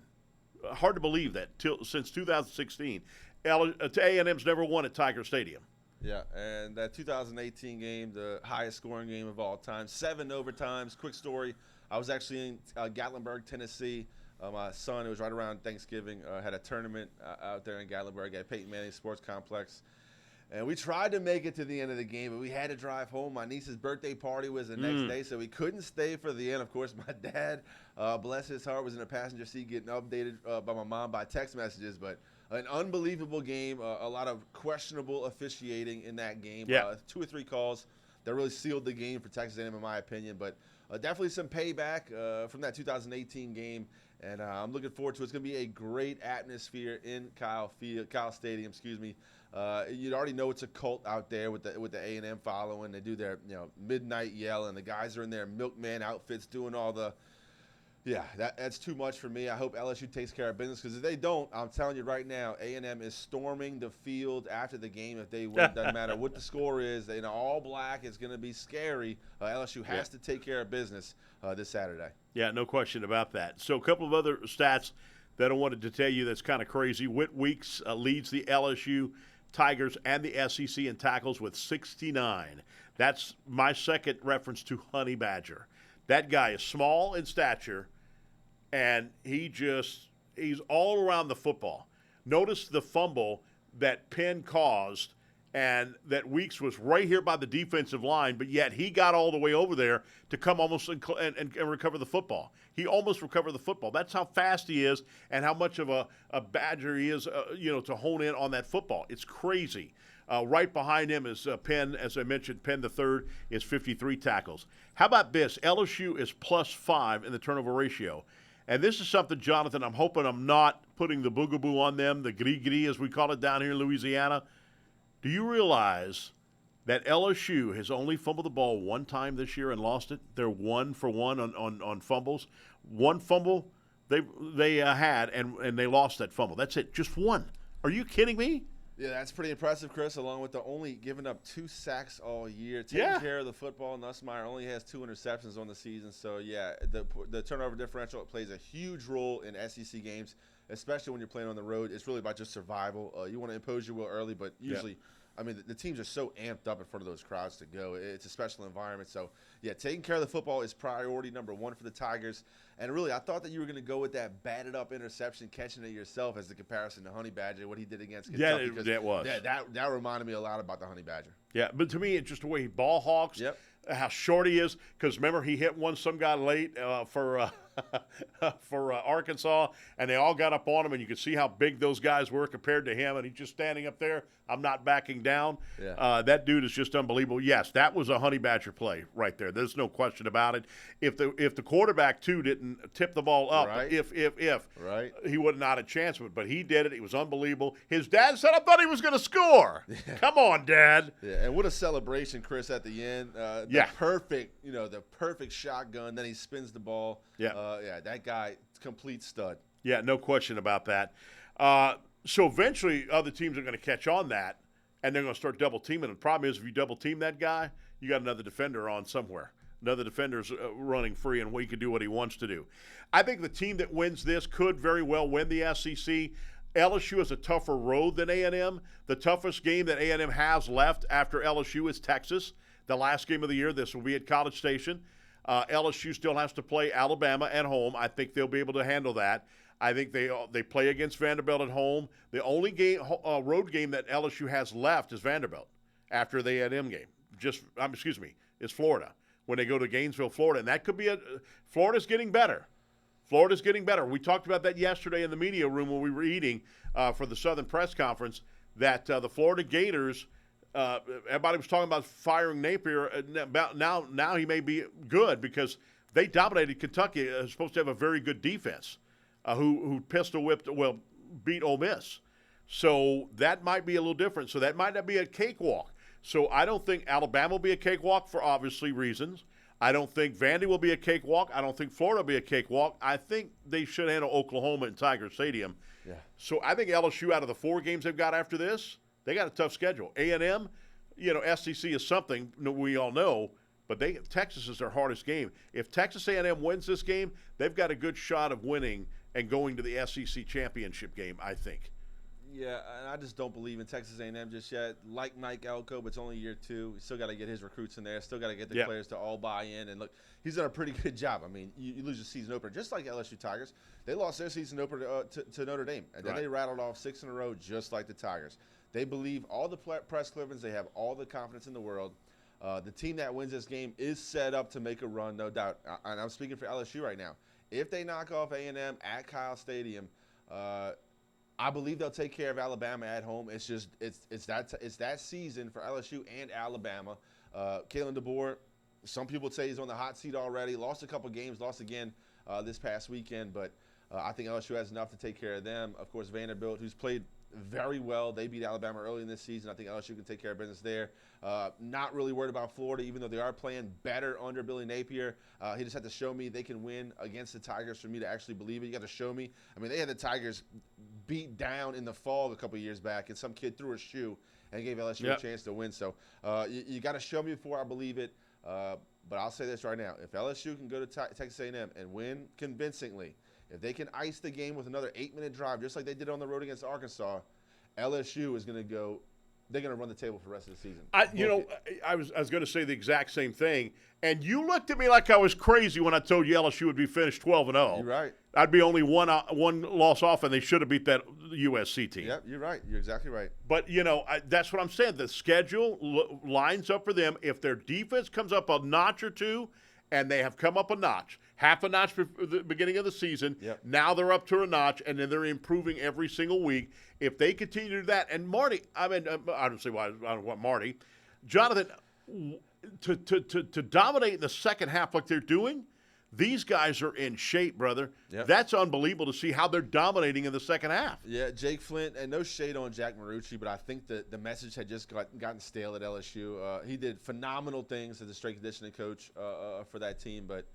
Hard to believe that since 2016. A&M's never won at Tiger Stadium. Yeah, and that 2018 game, the highest scoring game of all time, 7 overtimes. Quick story, I was actually in Gatlinburg, Tennessee. My son, it was right around Thanksgiving, had a tournament out there in Gatlinburg at Peyton Manning Sports Complex. And we tried to make it to the end of the game, but we had to drive home. My niece's birthday party was the next day, so we couldn't stay for the end. Of course, my dad, bless his heart, was in the passenger seat getting updated by my mom by text messages. But an unbelievable game, a lot of questionable officiating in that game. 2 or 3 calls that really sealed the game for Texas A&M, in my opinion. But definitely some payback from that 2018 game. And I'm looking forward to it. It's going to be a great atmosphere in Kyle Stadium. You'd already know it's a cult out there with the A&M following. They do their midnight yell, and the guys are in their milkman outfits doing all the. Yeah, that's too much for me. I hope LSU takes care of business, because if they don't, I'm telling you right now, A&M is storming the field after the game if they win. Doesn't matter what the score is. All black. It's going to be scary. LSU has to take care of business this Saturday. Yeah, no question about that. So a couple of other stats that I wanted to tell you that's kind of crazy. Whit Weeks leads the LSU Tigers and the SEC in tackles with 69. That's my second reference to Honey Badger. That guy is small in stature, and he's all around the football. Notice the fumble that Penn caused, and that Weeks was right here by the defensive line, but yet he got all the way over there to come almost and recover the football. He almost recovered the football. That's how fast he is and how much of a Badger he is, to hone in on that football. It's crazy. Right behind him is Penn. As I mentioned, Penn the third is 53 tackles. How about this? LSU is +5 in the turnover ratio. And this is something, Jonathan, I'm hoping I'm not putting the boogaboo on them, the gris-gris as we call it down here in Louisiana. Do you realize that LSU has only fumbled the ball 1 time this year and lost it? They're 1 for 1 on fumbles. 1 fumble they had, and they lost that fumble. That's it, just 1. Are you kidding me? Yeah, that's pretty impressive, Chris, along with the only giving up 2 sacks all year. Taking care of the football. Nussmeier only has 2 interceptions on the season. So, yeah, the turnover differential plays a huge role in SEC games, especially when you're playing on the road. It's really about just survival. You want to impose your will early, but usually I mean, the teams are so amped up in front of those crowds to go. It's a special environment. So, yeah, taking care of the football is priority number 1 for the Tigers. And really, I thought that you were going to go with that batted-up interception, catching it yourself as the comparison to Honey Badger, what he did against Kentucky. Yeah, that was. Yeah, that reminded me a lot about the Honey Badger. Yeah, but to me, it's just the way he ball hawks, how short he is. Because remember, he hit some guy late for Arkansas, and they all got up on him, and you could see how big those guys were compared to him, and he's just standing up there. I'm not backing down. Yeah. That dude is just unbelievable. Yes, that was a Honey Badger play right there. There's no question about it. If the quarterback too didn't tip the ball up, if he would not have a chance with it, but he did it. It was unbelievable. His dad said, "I thought he was going to score." Yeah. Come on, Dad. Yeah, and what a celebration, Chris, at the end. The perfect shotgun. Then he spins the ball. Yeah, that guy, complete stud. Yeah, no question about that. So eventually other teams are going to catch on that, and they're going to start double teaming. The problem is if you double team that guy, you got another defender on somewhere. Another defender's running free, and he can do what he wants to do. I think the team that wins this could very well win the SEC. LSU has a tougher road than A&M. The toughest game that A&M has left after LSU is Texas. The last game of the year, this will be at College Station. LSU still has to play Alabama at home. I think they'll be able to handle that. I think they play against Vanderbilt at home. The only road game that LSU has left is Vanderbilt after the A&M game. It's Florida when they go to Gainesville, Florida, and that could be Florida's getting better. Florida's getting better. We talked about that yesterday in the media room when we were eating for the Southern Press Conference. That the Florida Gators, everybody was talking about firing Napier. About now he may be good because they dominated Kentucky. Supposed to have a very good defense. Who beat Ole Miss. So that might be a little different. So that might not be a cakewalk. So I don't think Alabama will be a cakewalk for obviously reasons. I don't think Vandy will be a cakewalk. I don't think Florida will be a cakewalk. I think they should handle Oklahoma in Tiger Stadium. Yeah. So I think LSU, out of the 4 games they've got after this, they got a tough schedule. A&M, SEC is something we all know. But Texas is their hardest game. If Texas A&M wins this game, they've got a good shot of winning and going to the SEC championship game, I think. Yeah, and I just don't believe in Texas A&M just yet. Like Mike Elko, but it's only year 2. He's still got to get his recruits in there. Still got to get the players to all buy in. And look, he's done a pretty good job. I mean, you lose a season opener, just like LSU Tigers. They lost their season opener to Notre Dame, and then they rattled off 6 in a row, just like the Tigers. They believe all the press clippings. They have all the confidence in the world. The team that wins this game is set up to make a run, no doubt. And I'm speaking for LSU right now. If they knock off A&M at Kyle Stadium, I believe they'll take care of Alabama at home. It's just it's that season for LSU and Alabama. Kalen DeBoer, some people would say he's on the hot seat already. Lost a couple games, lost again this past weekend, but I think LSU has enough to take care of them. Of course, Vanderbilt, who's played very well. They beat Alabama early in this season. I think LSU can take care of business there. Not really worried about Florida, even though they are playing better under Billy Napier. He just had to show me they can win against the Tigers for me to actually believe it. You got to show me. I mean, they had the Tigers beat down in the fall a couple of years back, and some kid threw a shoe and gave LSU a chance to win. So you got to show me before I believe it. But I'll say this right now. If LSU can go to Texas A&M and win convincingly, if they can ice the game with another 8-minute drive, just like they did on the road against Arkansas, LSU is going to go. They're going to run the table for the rest of the season. I was going to say the exact same thing, and you looked at me like I was crazy when I told you LSU would be finished 12-0. You're right. I'd be only one loss off, and they should have beat that USC team. Yep, you're right. You're exactly right. But that's what I'm saying. The schedule lines up for them. If their defense comes up a notch or two, and they have come up a notch, half a notch before the beginning of the season. Yep. Now they're up to a notch, and then they're improving every single week. If they continue to do that, and Marty, I don't say why I don't want Marty, Jonathan, to dominate in the second half like they're doing, these guys are in shape, brother. Yep. That's unbelievable to see how they're dominating in the second half. Yeah, Jake Flint, and no shade on Jack Marucci, but I think that the message had just gotten stale at LSU. He did phenomenal things as a strength conditioning coach for that team, but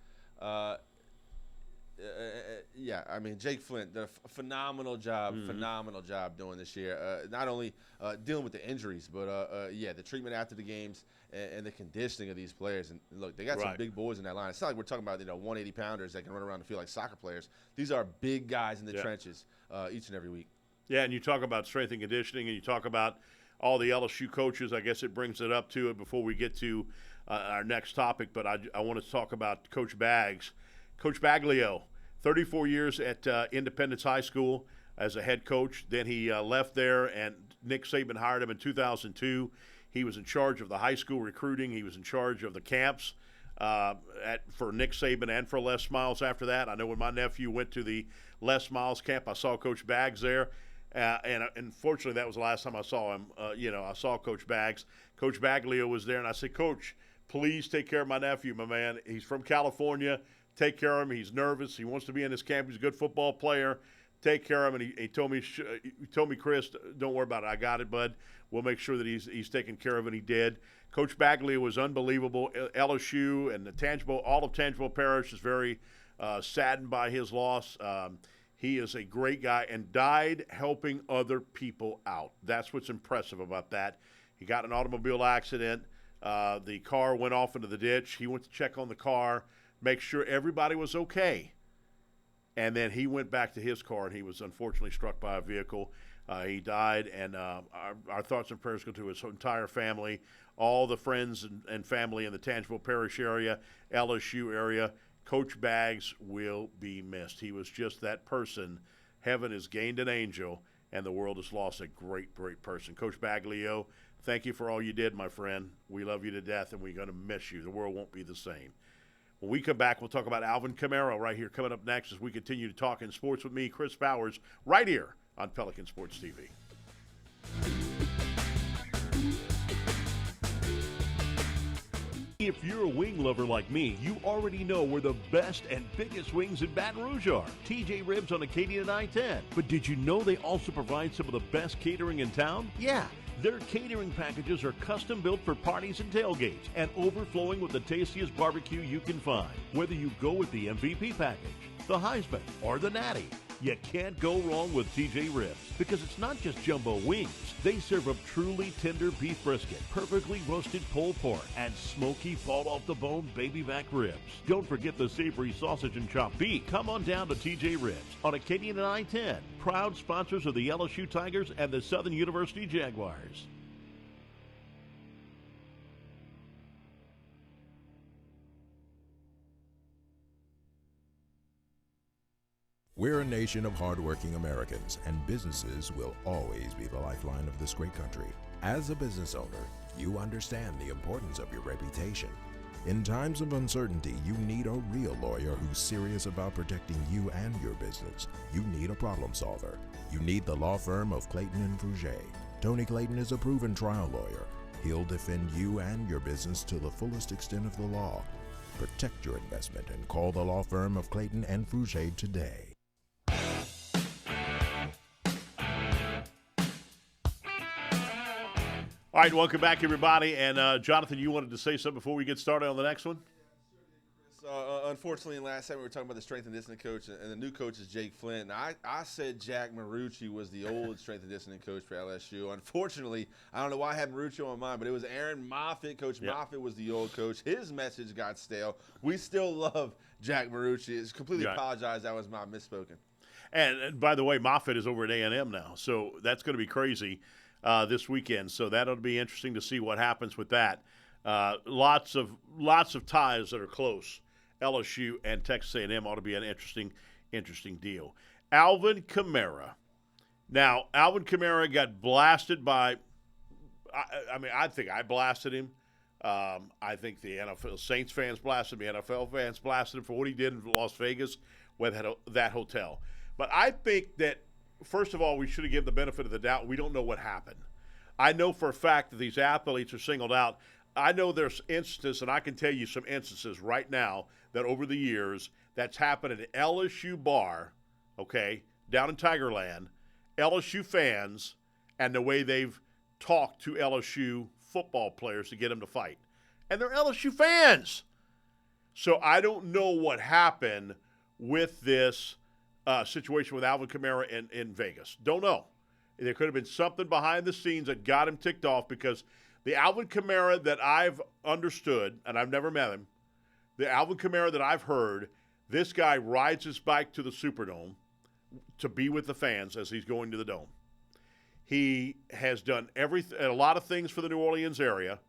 yeah, I mean, Jake Flint did a phenomenal job doing this year. Not only dealing with the injuries, but the treatment after the games and the conditioning of these players. And look, they got some big boys in that line. It's not like we're talking about 180-pounders that can run around the field like soccer players. These are big guys in the trenches each and every week. Yeah, and you talk about strength and conditioning, and you talk about all the LSU coaches. I guess it brings it up to it before we get to our next topic. But I want to talk about Coach Baggs. Coach Baglio, 34 years at Independence High School as a head coach. Then he left there, and Nick Saban hired him in 2002. He was in charge of the high school recruiting. He was in charge of the camps for Nick Saban and for Les Miles after that. I know when my nephew went to the Les Miles camp, I saw Coach Baggs there. And unfortunately, that was the last time I saw him. I saw Coach Baggs. Coach Baglio was there, and I said, Coach, please take care of my nephew, my man. He's from California. Take care of him. He's nervous. He wants to be in this camp. He's a good football player. Take care of him. And he told me, Chris, don't worry about it. I got it, bud. We'll make sure that he's taken care of, and he did. Coach Bagley was unbelievable. LSU and all of Tangible Parish is very saddened by his loss. He is a great guy and died helping other people out. That's what's impressive about that. He got in an automobile accident. The car went off into the ditch. He went to check on the car, make sure everybody was okay. And then he went back to his car, and he was unfortunately struck by a vehicle. He died, and our thoughts and prayers go to his entire family, all the friends and family in the Tangible Parish area, LSU area. Coach Baggs will be missed. He was just that person. Heaven has gained an angel, and the world has lost a great, great person. Coach Baglio, thank you for all you did, my friend. We love you to death, and we're going to miss you. The world won't be the same. When we come back, we'll talk about Alvin Kamara right here coming up next as we continue to talk in sports with me, Chris Bowers, right here on Pelican Sports TV. If you're a wing lover like me, you already know where the best and biggest wings in Baton Rouge are. TJ Ribs on Acadian and I-10. But did you know they also provide some of the best catering in town? Yeah. Their catering packages are custom built for parties and tailgates and overflowing with the tastiest barbecue you can find. Whether you go with the MVP package, the Heisman, or the Natty, you can't go wrong with TJ Ribs because it's not just jumbo wings. They serve up truly tender beef brisket, perfectly roasted pulled pork, and smoky fall-off-the-bone baby back ribs. Don't forget the savory sausage and chopped beef. Come on down to TJ Ribs on Acadian and I-10, proud sponsors of the LSU Tigers and the Southern University Jaguars. We're a nation of hardworking Americans, and businesses will always be the lifeline of this great country. As a business owner, you understand the importance of your reputation. In times of uncertainty, you need a real lawyer who's serious about protecting you and your business. You need a problem solver. You need the law firm of Clayton and Fouger. Tony Clayton is a proven trial lawyer. He'll defend you and your business to the fullest extent of the law. Protect your investment and call the law firm of Clayton and Fouger today. All right, welcome back, everybody. And, Jonathan, you wanted to say something before we get started on the next one? Unfortunately, last time we were talking about the strength and conditioning coach, and the new coach is Jake Flint. And I said Jack Marucci was the old strength and conditioning coach for LSU. Unfortunately, I don't know why I had Marucci on my mind, but it was Aaron Moffitt. Coach Moffitt was the old coach. His message got stale. We still love Jack Marucci. It's completely apologize. That was my misspoken. And by the way, Moffitt is over at A&M now, so that's going to be crazy this weekend. So that'll be interesting to see what happens with that. Lots of ties that are close. LSU and Texas A&M ought to be an interesting deal. Alvin Kamara. Now, Alvin Kamara got blasted by I think I blasted him. I think the NFL Saints fans blasted me. NFL fans blasted him for what he did in Las Vegas with that hotel. But I think that, first of all, we should have given the benefit of the doubt. We don't know what happened. I know for a fact that these athletes are singled out. I know there's instances, and I can tell you some instances right now that over the years that's happened at an LSU bar, okay, down in Tigerland, LSU fans, and the way they've talked to LSU football players to get them to fight. And they're LSU fans. So I don't know what happened with this situation with Alvin Kamara in Vegas. Don't know. There could have been something behind the scenes that got him ticked off because the Alvin Kamara that I've understood, and I've never met him, the Alvin Kamara that I've heard, this guy rides his bike to the Superdome to be with the fans as he's going to the Dome. He has done a lot of things for the New Orleans area,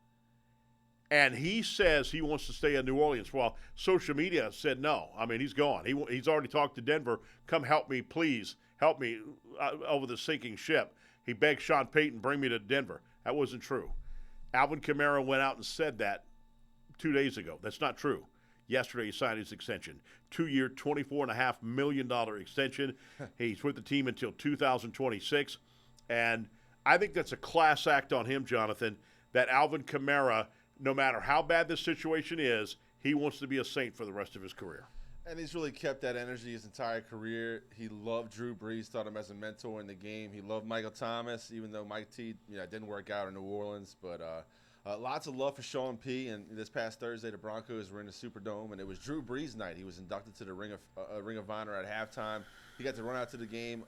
and he says he wants to stay in New Orleans. Well, social media said no. I mean, he's gone. He's already talked to Denver. Come help me, please. Help me over the sinking ship. He begged Sean Payton, bring me to Denver. That wasn't true. Alvin Kamara went out and said that 2 days ago. That's not true. Yesterday he signed his extension. 2-year, $24.5 million extension. He's with the team until 2026. And I think that's a class act on him, Jonathan, that Alvin Kamara, no matter how bad this situation is, he wants to be a Saint for the rest of his career. And he's really kept that energy his entire career. He loved Drew Brees, thought him as a mentor in the game. He loved Michael Thomas, even though Mike T didn't work out in New Orleans. But lots of love for Sean P. And this past Thursday, the Broncos were in the Superdome, and it was Drew Brees night. He was inducted to the Ring of Honor at halftime. He got to run out to the game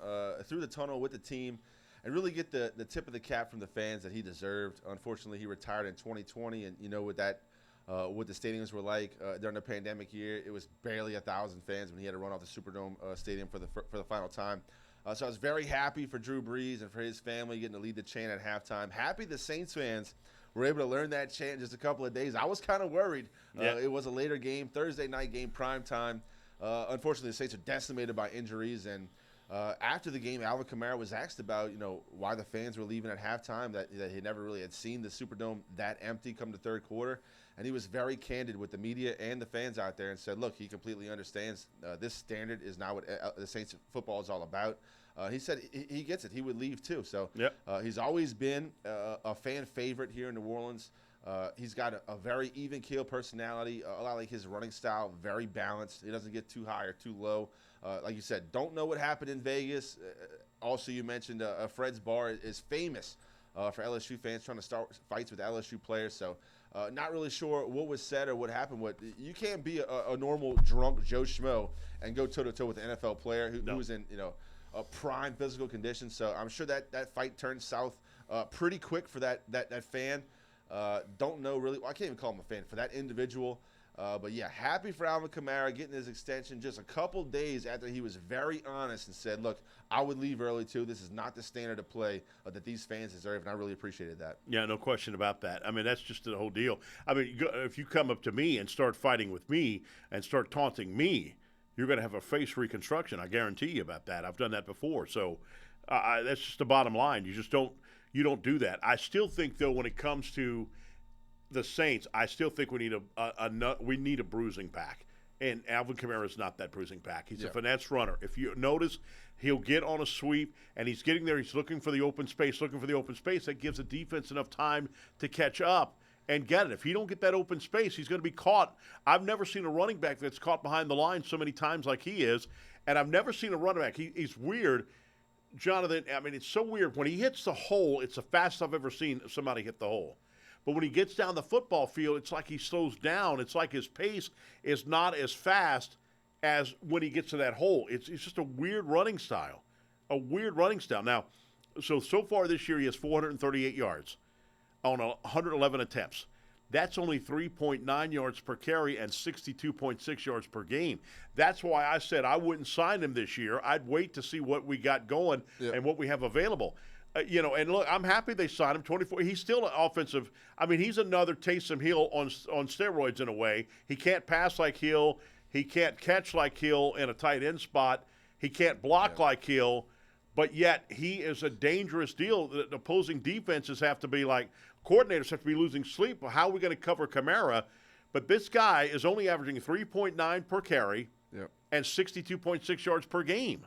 through the tunnel with the team and really get the tip of the cap from the fans that he deserved. Unfortunately, he retired in 2020, and you know what the stadiums were like during the pandemic year. It was barely 1,000 fans when he had to run off the Superdome stadium for the final time. So I was very happy for Drew Brees and for his family getting to lead the chant at halftime. Happy the Saints fans were able to learn that chant in just a couple of days. I was kind of worried. It was a later game, Thursday night game, prime time. Unfortunately, the Saints are decimated by injuries. And after the game, Alvin Kamara was asked about, why the fans were leaving at halftime, that he never really had seen the Superdome that empty come to third quarter. And he was very candid with the media and the fans out there and said, look, he completely understands this standard is not what the Saints football is all about. He said he gets it. He would leave too. So he's always been a fan favorite here in New Orleans. He's got a very even-keel personality, a lot like his running style, very balanced. He doesn't get too high or too low. Like you said, don't know what happened in Vegas. Also, you mentioned Fred's Bar is famous for LSU fans trying to start fights with LSU players. So not really sure what was said or what happened. You can't be a normal drunk Joe Schmo and go toe-to-toe with an NFL player who's in a prime physical condition. So I'm sure that fight turned south pretty quick for that fan. Don't know really. Well, I can't even call him a fan for that individual. But yeah, happy for Alvin Kamara getting his extension just a couple days after he was very honest and said, look, I would leave early too. This is not the standard of play that these fans deserve, and I really appreciated that. Yeah, no question about that. I mean, that's just the whole deal. I mean, if you come up to me and start fighting with me and start taunting me, you're going to have a face reconstruction. I guarantee you about that. I've done that before. So that's just the bottom line. You don't do that. I still think, though, when it comes to the Saints, I still think we need a bruising pack. And Alvin Kamara is not that bruising pack. He's a finesse runner. If you notice, he'll get on a sweep, and he's getting there. He's looking for the open space. That gives the defense enough time to catch up and get it. If he don't get that open space, he's going to be caught. I've never seen a running back that's caught behind the line so many times like he is, and I've never seen a running back. He's weird. Jonathan, I mean, it's so weird. When he hits the hole, it's the fastest I've ever seen somebody hit the hole. But when he gets down the football field, it's like he slows down. It's like his pace is not as fast as when he gets to that hole. It's just a weird running style. Now, so far this year, he has 438 yards on 111 attempts. That's only 3.9 yards per carry and 62.6 yards per game. That's why I said I wouldn't sign him this year. I'd wait to see what we got going and what we have available. And look, I'm happy they signed him. 24. He's still an offensive. I mean, he's another Taysom Hill on steroids in a way. He can't pass like Hill. He can't catch like Hill in a tight end spot. He can't block like Hill. But yet he is a dangerous deal. The opposing defenses have to be like, coordinators have to be losing sleep. How are we going to cover Kamara? But this guy is only averaging 3.9 per carry and 62.6 yards per game.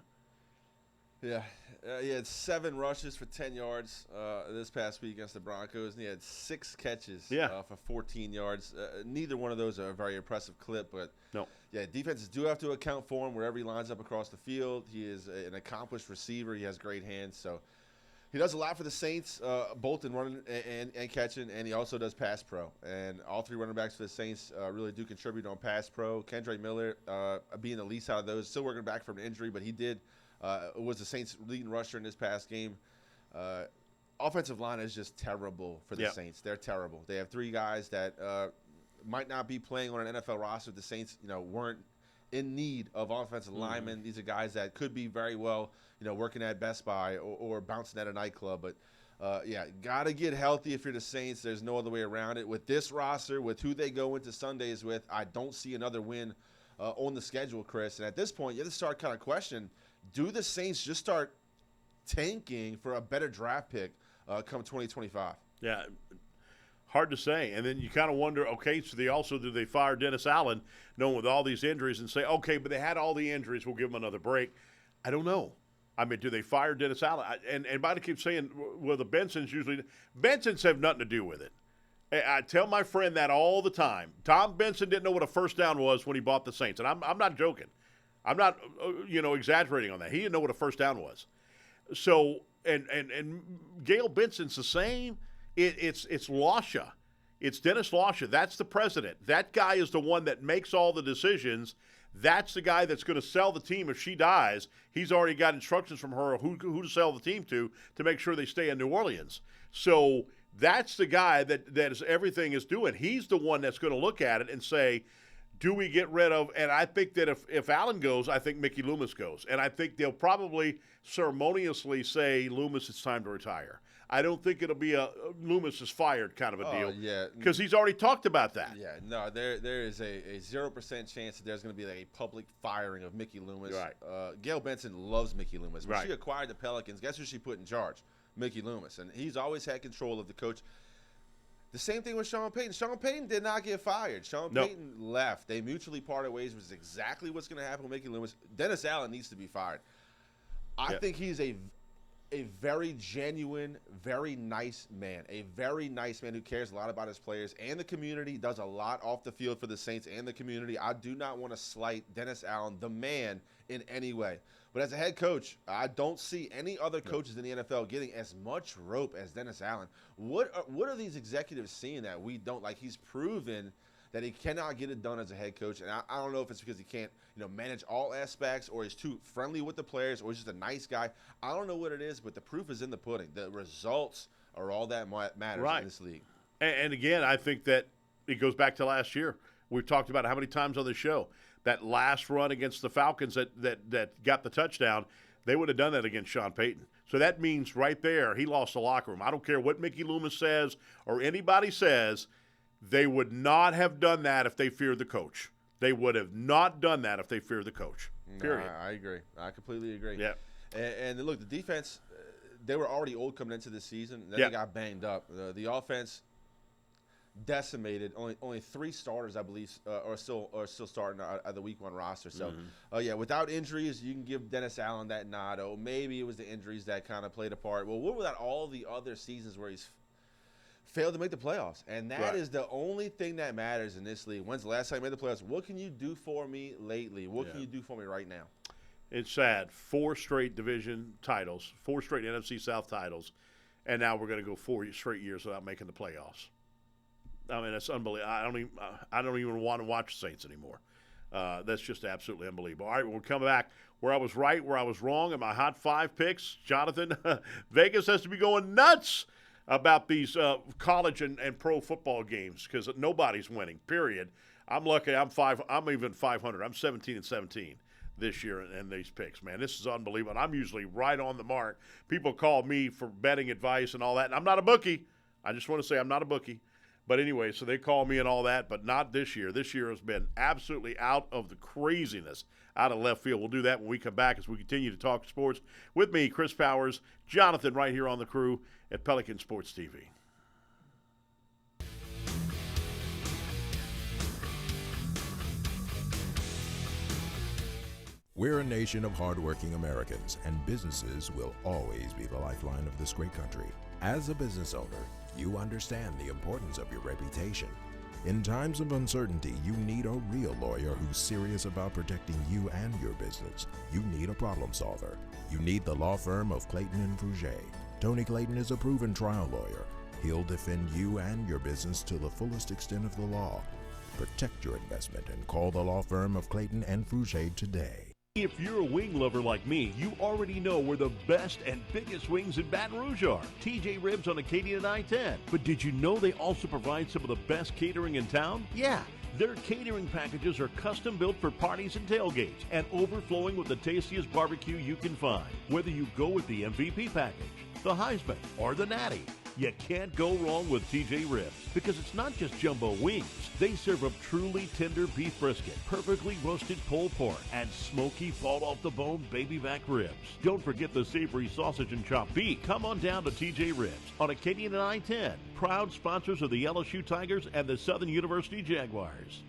Yeah. He had 7 rushes for 10 yards this past week against the Broncos, and he had 6 catches for 14 yards. Neither one of those are a very impressive clip, but defenses do have to account for him wherever he lines up across the field. He is an accomplished receiver. He has great hands, so he does a lot for the Saints, both in running and catching, and he also does pass pro. And all 3 running backs for the Saints really do contribute on pass pro. Kendre Miller being the least out of those, still working back from an injury, but he did – was the Saints' leading rusher in this past game. Offensive line is just terrible for the Saints. They're terrible. They have 3 guys that might not be playing on an NFL roster. The Saints, weren't in need of offensive linemen. These are guys that could be very well, working at Best Buy or bouncing at a nightclub. But, got to get healthy if you're the Saints. There's no other way around it. With this roster, with who they go into Sundays with, I don't see another win on the schedule, Chris. And at this point, you have to start kind of questioning, do the Saints just start tanking for a better draft pick come 2025? Yeah, hard to say. And then you kind of wonder, okay, so do they fire Dennis Allen, knowing with all these injuries, and say, okay, but they had all the injuries, we'll give them another break? I don't know. I mean, do they fire Dennis Allen? And everybody keeps saying, well, the Bensons have nothing to do with it. I tell my friend that all the time. Tom Benson didn't know what a first down was when he bought the Saints, and I'm not joking. I'm not, exaggerating on that. He didn't know what a first down was. So, and Gail Benson's the same. It's Lasha. It's Dennis Lasha. That's the president. That guy is the one that makes all the decisions. That's the guy that's going to sell the team if she dies. He's already got instructions from her who to sell the team to make sure they stay in New Orleans. So that's the guy that is everything is doing. He's the one that's going to look at it and say, do we get rid of, and I think that if Allen goes, I think Mickey Loomis goes. And I think they'll probably ceremoniously say, Loomis, it's time to retire. I don't think it'll be a Loomis is fired kind of a deal. Yeah. Because he's already talked about that. Yeah, no, there is a 0% chance that there's going to be like a public firing of Mickey Loomis. Right. Gail Benson loves Mickey Loomis. When Right. she acquired the Pelicans, guess who she put in charge? Mickey Loomis. And he's always had control of the coach. The same thing with Sean Payton. Sean Payton did not get fired. Sean Payton left. They mutually parted ways, which is exactly what's going to happen with Mickey Loomis. Dennis Allen needs to be fired. I think he's a very genuine, very nice man. A very nice man who cares a lot about his players and the community, does a lot off the field for the Saints and the community. I do not want to slight Dennis Allen, the man, in any way. But as a head coach, I don't see any other coaches in the NFL getting as much rope as Dennis Allen. What are these executives seeing that we don't? Like, he's proven that he cannot get it done as a head coach. And I don't know if it's because he can't, manage all aspects, or he's too friendly with the players, or he's just a nice guy. I don't know what it is, but the proof is in the pudding. The results are all that matters in this league. And again, I think that it goes back to last year. We've talked about how many times on the show that last run against the Falcons that got the touchdown, they would have done that against Sean Payton. So that means right there he lost the locker room. I don't care what Mickey Loomis says or anybody says, they would not have done that if they feared the coach. They would have not done that if they feared the coach, period. No, I agree. I completely agree. Yeah. And look, the defense, they were already old coming into the season. Then they got banged up. The offense decimated. Only 3 starters, I believe, are still starting at the week 1 roster. So, without injuries, you can give Dennis Allen that nod. Oh, maybe it was the injuries that kind of played a part. Well, what about all the other seasons where he's failed to make the playoffs? And that is the only thing that matters in this league. When's the last time you made the playoffs? What can you do for me lately? What can you do for me right now? It's sad. 4 straight division titles, 4 straight NFC South titles, and now we're going to go 4 straight years without making the playoffs. I mean, that's unbelievable. I don't even want to watch the Saints anymore. That's just absolutely unbelievable. All right, we'll come back. Where I was right, where I was wrong, and my hot 5 picks. Jonathan, Vegas has to be going nuts about these college and pro football games because nobody's winning, period. I'm lucky. I'm even 500. I'm 17-17 this year in these picks, man. This is unbelievable. And I'm usually right on the mark. People call me for betting advice and all that, and I'm not a bookie. I just want to say I'm not a bookie. But anyway, so they call me and all that, but not this year. This year has been absolutely out of the craziness, out of left field. We'll do that when we come back as we continue to talk sports. With me, Chris Powers, Jonathan, right here on the crew at Pelican Sports TV. We're a nation of hardworking Americans, and businesses will always be the lifeline of this great country. As a business owner, you understand the importance of your reputation. In times of uncertainty, you need a real lawyer who's serious about protecting you and your business. You need a problem solver. You need the law firm of Clayton and Fouget. Tony Clayton is a proven trial lawyer. He'll defend you and your business to the fullest extent of the law. Protect your investment and call the law firm of Clayton and Fouget today. If you're a wing lover like me, you already know where the best and biggest wings in Baton Rouge are. TJ Ribs on Acadian and I-10. But did you know they also provide some of the best catering in town? Yeah. Their catering packages are custom built for parties and tailgates and overflowing with the tastiest barbecue you can find. Whether you go with the MVP package, the Heisman, or the Natty, you can't go wrong with TJ Ribs because it's not just jumbo wings. They serve up truly tender beef brisket, perfectly roasted pulled pork, and smoky fall-off-the-bone baby back ribs. Don't forget the savory sausage and chopped beef. Come on down to TJ Ribs on Acadian and I-10, proud sponsors of the LSU Tigers and the Southern University Jaguars.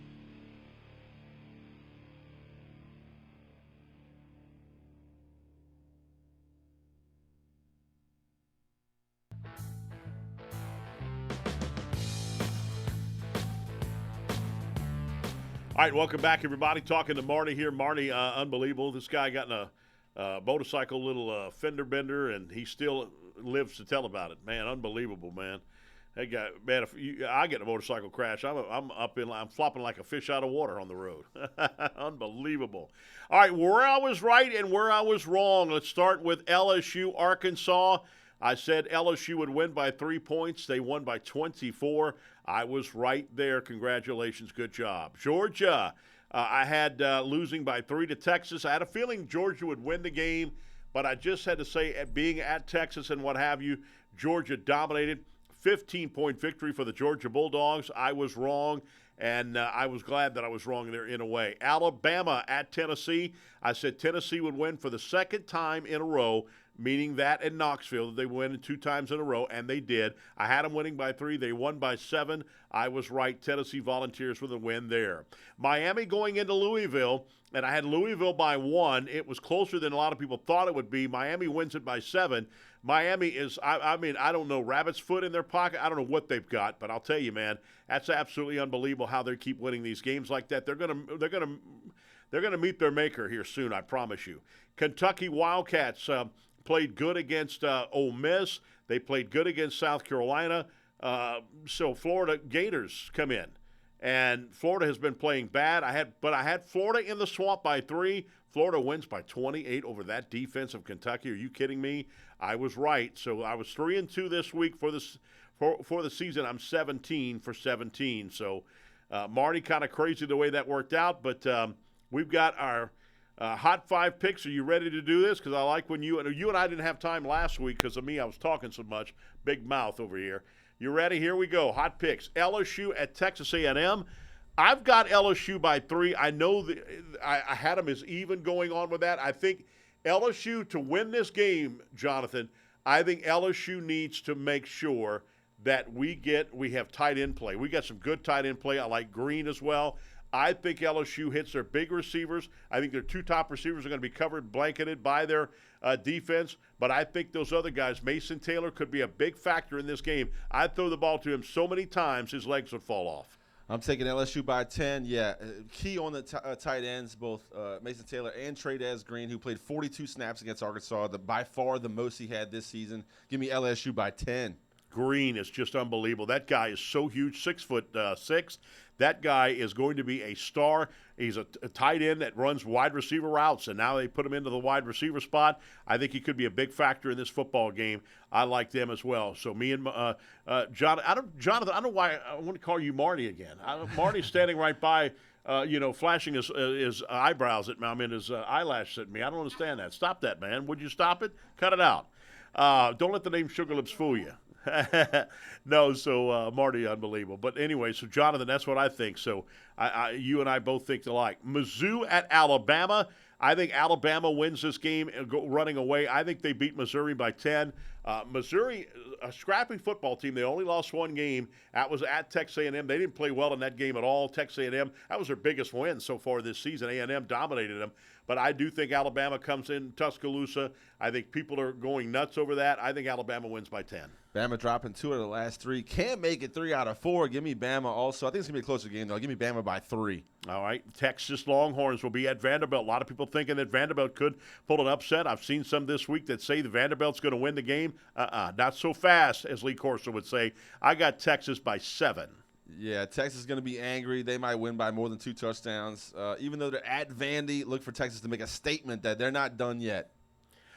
All right, welcome back, everybody. Talking to Marty here. Marty, unbelievable. This guy got in a motorcycle little fender bender, and he still lives to tell about it. Man, unbelievable, man. That guy, man, I get in a motorcycle crash, I'm flopping like a fish out of water on the road. Unbelievable. All right, where I was right and where I was wrong. Let's start with LSU, Arkansas. I said LSU would win by 3 points. They won by 24. I was right there. Congratulations. Good job. Georgia, I had losing by 3 to Texas. I had a feeling Georgia would win the game, but I just had to say, being at Texas and what have you, Georgia dominated. 15-point victory for the Georgia Bulldogs. I was wrong, and I was glad that I was wrong there in a way. Alabama at Tennessee. I said Tennessee would win for the second time in a row, meaning that in Knoxville, they win 2 times in a row, and they did. I had them winning by 3. They won by 7. I was right. Tennessee Volunteers with a win there. Miami going into Louisville, and I had Louisville by 1. It was closer than a lot of people thought it would be. Miami wins it by 7. Miami is, I mean, I don't know, rabbit's foot in their pocket. I don't know what they've got, but I'll tell you, man, that's absolutely unbelievable how they keep winning these games like that. They're gonna meet their maker here soon, I promise you. Kentucky Wildcats played good against Ole Miss. They played good against South Carolina. So Florida Gators come in, and Florida has been playing bad. I had Florida in the swamp by 3. Florida wins by 28 over that defense of Kentucky. Are you kidding me? I was right. So I was 3-2 this week for the season. I'm 17 for 17. So Marty, kind of crazy the way that worked out, but we've got our Hot 5 picks. Are you ready to do this? Because I like when you and I didn't have time last week because of me. I was talking so much. Big mouth over here. You ready? Here we go. Hot picks. LSU at Texas A&M. I've got LSU by 3. I know that I had them as even going on with that. I think LSU to win this game, Jonathan, I think LSU needs to make sure that we have tight end play. We got some good tight end play. I like Green as well. I think LSU hits their big receivers. I think their 2 top receivers are going to be covered, blanketed by their defense. But I think those other guys, Mason Taylor, could be a big factor in this game. I'd throw the ball to him so many times his legs would fall off. I'm taking LSU by 10. Yeah, key on the tight ends, both Mason Taylor and Trey'Dez Green, who played 42 snaps against Arkansas, by far the most he had this season. Give me LSU by 10. Green is just unbelievable. That guy is so huge, 6'6". That guy is going to be a star. He's a tight end that runs wide receiver routes, and now they put him into the wide receiver spot. I think he could be a big factor in this football game. I like them as well. So me and Jonathan, I don't know why I want to call you Marty again. Marty's standing right by, flashing his eyebrows at me. I mean, his eyelashes at me. I don't understand that. Stop that, man. Would you stop it? Cut it out. Don't let the name Sugar Lips fool you. No, so Marty, unbelievable. But anyway, so Jonathan, that's what I think. So you and I both think alike. Mizzou at Alabama. I think Alabama wins this game running away. I think they beat Missouri by 10. Missouri, a scrappy football team. They only lost 1 game. That was at Texas A&M. They didn't play well in that game at all. Texas A&M, that was their biggest win so far this season. A&M dominated them. But I do think Alabama comes in Tuscaloosa. I think people are going nuts over that. I think Alabama wins by 10. Bama dropping 2 out of the last 3. Can't make it 3 out of 4. Give me Bama also. I think it's going to be a closer game, though. Give me Bama by 3. All right. Texas Longhorns will be at Vanderbilt. A lot of people thinking that Vanderbilt could pull an upset. I've seen some this week that say the Vanderbilt's going to win the game. Not so fast, as Lee Corso would say. I got Texas by 7. Yeah, Texas is going to be angry. They might win by more than 2 touchdowns. Even though they're at Vandy, look for Texas to make a statement that they're not done yet.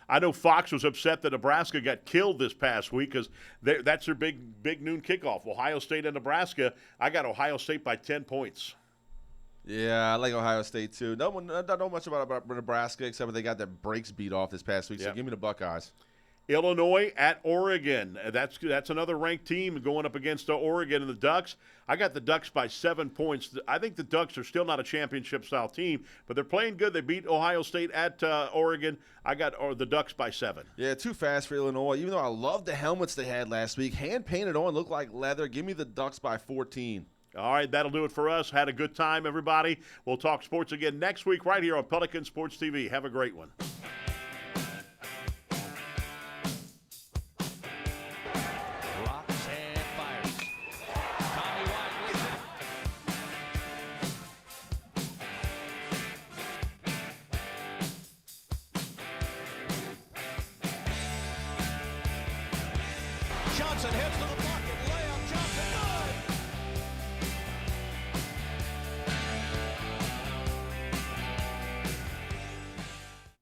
I know Fox was upset that Nebraska got killed this past week because that's their big noon kickoff. Ohio State and Nebraska. I got Ohio State by 10 points. Yeah, I like Ohio State too. I don't know much about Nebraska except that they got their brakes beat off this past week. So give me the Buckeyes. Illinois at Oregon. That's another ranked team going up against Oregon and the Ducks. I got the Ducks by 7 points. I think the Ducks are still not a championship-style team, but they're playing good. They beat Ohio State at Oregon. I got the Ducks by 7. Yeah, too fast for Illinois. Even though I love the helmets they had last week, hand-painted on, look like leather. Give me the Ducks by 14. All right, that'll do it for us. Had a good time, everybody. We'll talk sports again next week right here on Pelican Sports TV. Have a great one. Rocks and fires. Tommy White with it. Johnson heads to the